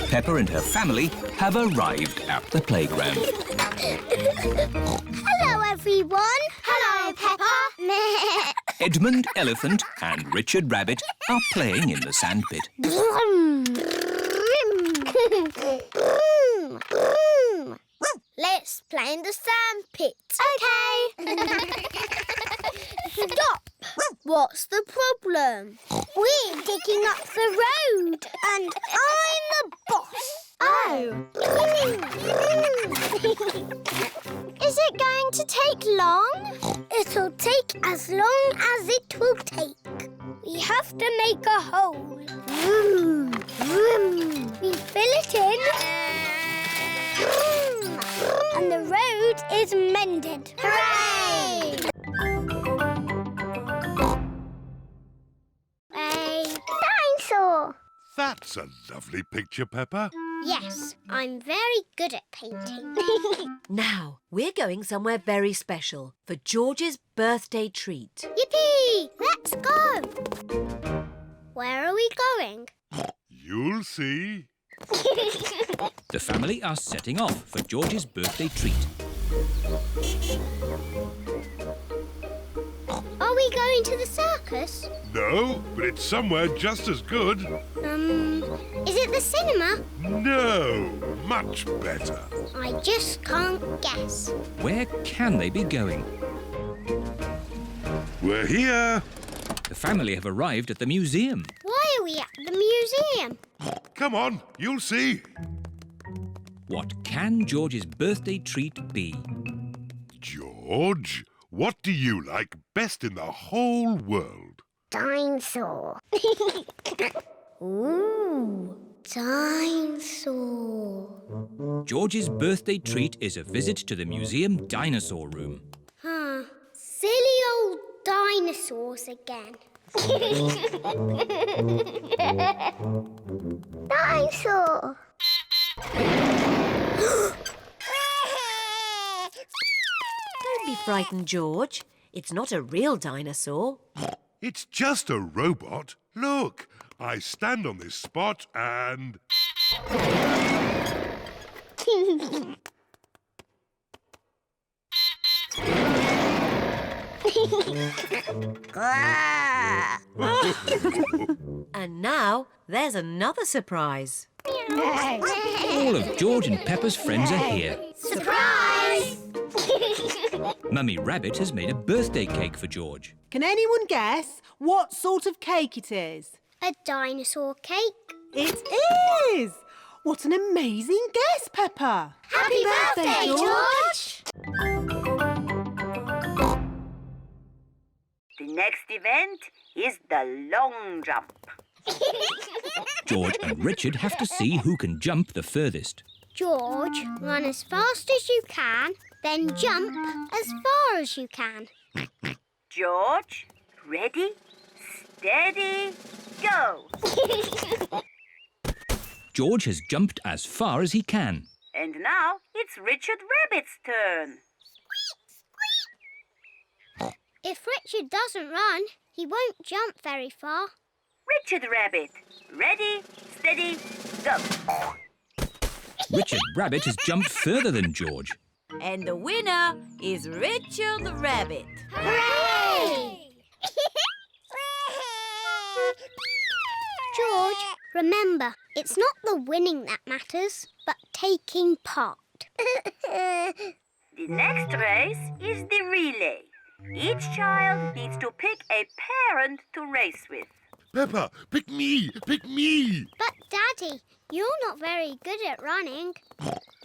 Peppa and her family have arrived at the playground. Hello, everyone. Hello, Peppa. Edmund Elephant and Richard Rabbit are playing in the sandpit. Let's play in the sandpit. OK. Stop! What's the problem? We're digging up the road and I'm the boss. Oh. Is it going to take long? It'll take as long as it will take. We have to make a hole. We fill it in. And the road is mended. Hooray! A dinosaur. That's a lovely picture, Peppa. Yes, I'm very good at painting. Now, we're going somewhere very special for George's birthday treat. Yippee! Let's go! Where are we going? You'll see. The family are setting off for George's birthday treat. Are we going to the circus? No, but it's somewhere just as good. Is it the cinema? No, much better. I just can't guess. Where can they be going? We're here. The family have arrived at the museum. Why are we at the museum? Come on, you'll see. What can George's birthday treat be? George, what do you like best in the whole world? Dinosaur. Ooh, dinosaur. George's birthday treat is a visit to the museum dinosaur room. Silly old dinosaurs again. Dinosaur. Don't be frightened, George. It's not a real dinosaur. It's just a robot. Look, I stand on this spot and... And now there's another surprise. All of George and Peppa's friends are here. Surprise! Mummy Rabbit has made a birthday cake for George. Can anyone guess what sort of cake it is? A dinosaur cake. It is! What an amazing guess, Peppa! Happy birthday, George! The next event is the long jump. George and Richard have to see who can jump the furthest. George, run as fast as you can, then jump as far as you can. George, ready, steady, go! George has jumped as far as he can. And now it's Richard Rabbit's turn. If Richard doesn't run, he won't jump very far. Richard Rabbit, ready, steady, go! Richard Rabbit has jumped further than George. And the winner is Richard the Rabbit. Hooray! George, remember, it's not the winning that matters, but taking part. The next race is the relay. Each child needs to pick a parent to race with. Peppa, pick me! Pick me! But, Daddy, you're not very good at running.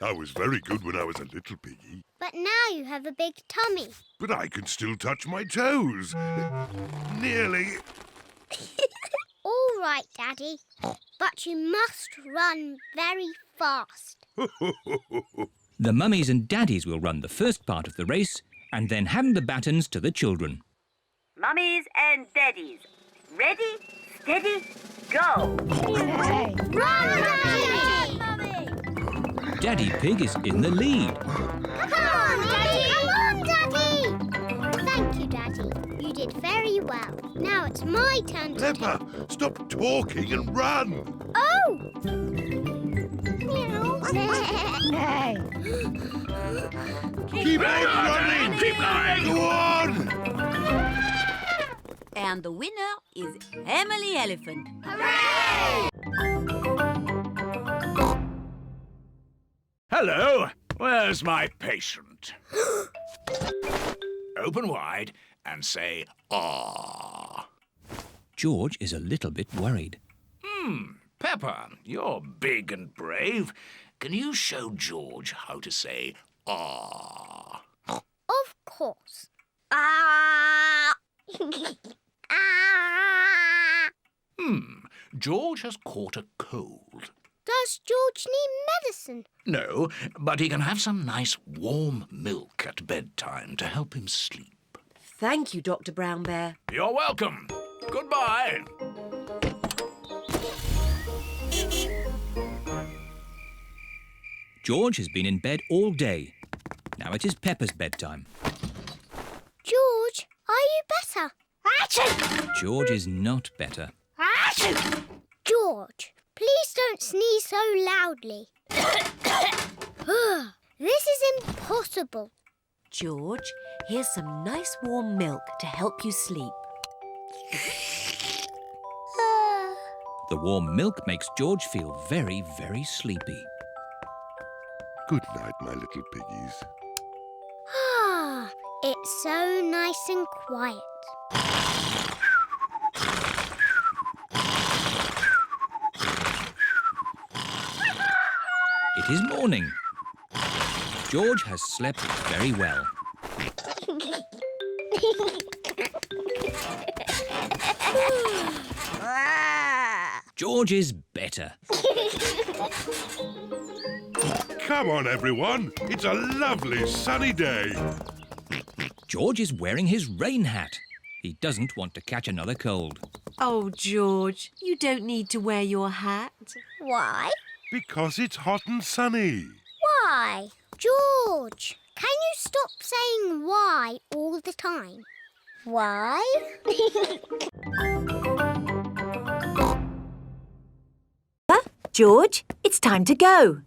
I was very good when I was a little piggy. But now you have a big tummy. But I can still touch my toes. Nearly. All right, Daddy. But you must run very fast. The mummies and daddies will run the first part of the race and then hand the batons to the children. Mummies and daddies, ready, steady, go! Run, Daddy! Daddy Pig is in the lead. Come on, Daddy! Come on, Daddy! Thank you, Daddy. You did very well. Now it's my turn to Peppa, stop talking and run! Oh! Keep on running! Keep going! Go on! And the winner is Emily Elephant. Hello, where's my patient? Open wide and say, ah. George is a little bit worried. Peppa, you're big and brave. Can you show George how to say, ah? Of course. Ah! Ah! George has caught a cold. Does George need medicine? No, but he can have some nice warm milk at bedtime to help him sleep. Thank you, Dr. Brown Bear. You're welcome. Goodbye. George has been in bed all day. Now it is Peppa's bedtime. George, are you better? George is not better. George, please don't sneeze so loudly. This is impossible. George, here's some nice warm milk to help you sleep. The warm milk makes George feel very, very sleepy. Good night, my little piggies. Ah, it's so nice and quiet. It is morning. George has slept very well. George is better. Come on, everyone. It's a lovely sunny day. George is wearing his rain hat. He doesn't want to catch another cold. Oh, George, you don't need to wear your hat. Why? Because it's hot and sunny. Why? George, can you stop saying why all the time? Why? George, it's time to go.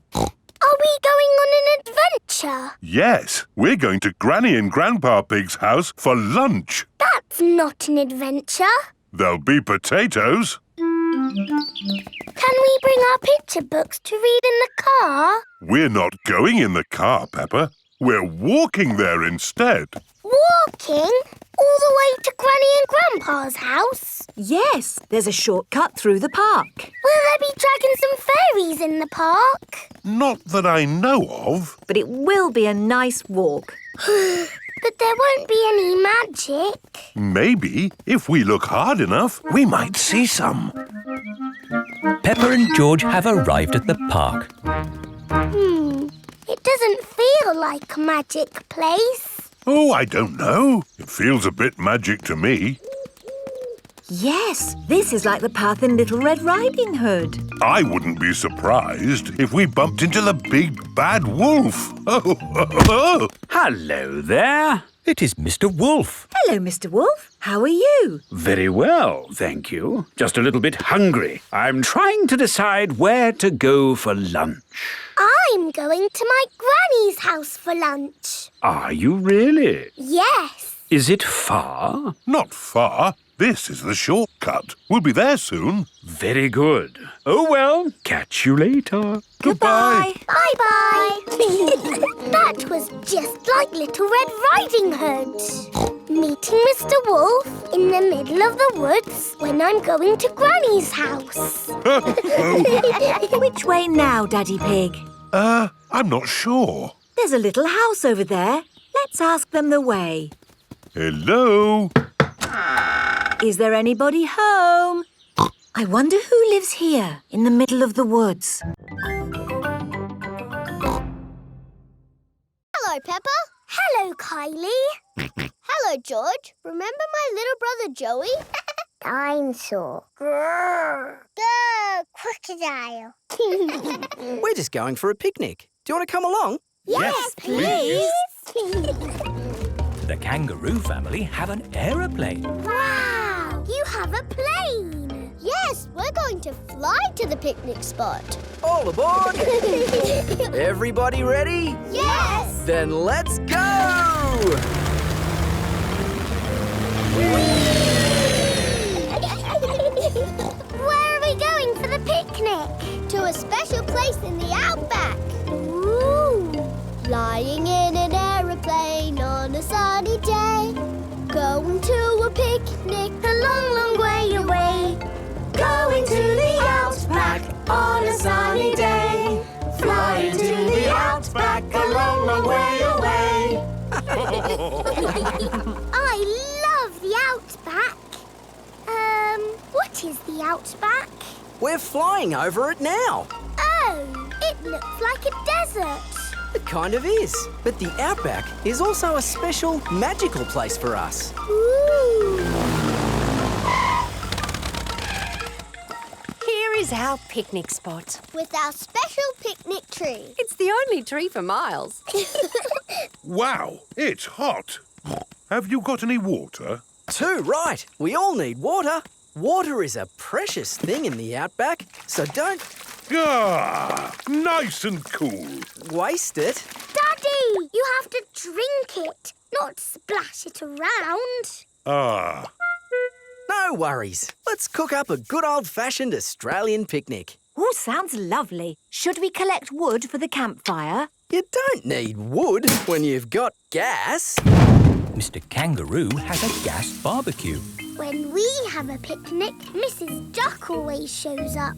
Are we going on an adventure? Yes, we're going to Granny and Grandpa Pig's house for lunch. That's not an adventure. There'll be potatoes. Can we bring our picture books to read in the car? We're not going in the car, Peppa. We're walking there instead. Walking? All the way to Granny and Grandpa's house? Yes, there's a shortcut through the park. Will there be dragons and fairies in the park? Not that I know of. But it will be a nice walk. But there won't be any magic. Maybe, if we look hard enough, we might see some. Peppa and George have arrived at the park. It doesn't feel like a magic place. Oh, I don't know. It feels a bit magic to me. Yes, this is like the path in Little Red Riding Hood. I wouldn't be surprised if we bumped into the big bad wolf. Hello there. It is Mr. Wolf. Hello, Mr. Wolf. How are you? Very well, thank you. Just a little bit hungry. I'm trying to decide where to go for lunch. I'm going to my granny's house for lunch. Are you really? Yes. Is it far? Not far. This is the shortcut. We'll be there soon. Very good. Oh, well, catch you later. Goodbye. Bye-bye. That was just like Little Red Riding Hood. Meeting Mr. Wolf in the middle of the woods when I'm going to Granny's house. Which way now, Daddy Pig? I'm not sure. There's a little house over there. Let's ask them the way. Hello? Is there anybody home? I wonder who lives here in the middle of the woods. Hello, Peppa. Hello, Kylie. Hello, George. Remember my little brother Joey? Dinosaur. Grrr. Grrr, crocodile. We're just going for a picnic. Do you want to come along? Yes, please. The kangaroo family have an aeroplane. Wow! You have a plane. Yes, we're going to fly to the picnic spot. All aboard! Everybody ready? Yes! Then let's go! Whee! picnic to a special place in the outback. Ooh! Flying in an aeroplane on a sunny day. Going to a picnic a long, long way away. Going to the outback on a sunny day. Flying to the outback a long, long way away. I love the outback. What is the outback? We're flying over it now. Oh, it looks like a desert. It kind of is. But the outback is also a special, magical place for us. Ooh. Here is our picnic spot. With our special picnic tree. It's the only tree for miles. Wow, it's hot. Have you got any water? Too right. We all need water. Water is a precious thing in the outback, so don't... Ah, nice and cool. Waste it. Daddy, you have to drink it, not splash it around. Ah. No worries. Let's cook up a good old-fashioned Australian picnic. Oh, sounds lovely. Should we collect wood for the campfire? You don't need wood when you've got gas. Mr. Kangaroo has a gas barbecue. When we have a picnic, Mrs. Duck always shows up.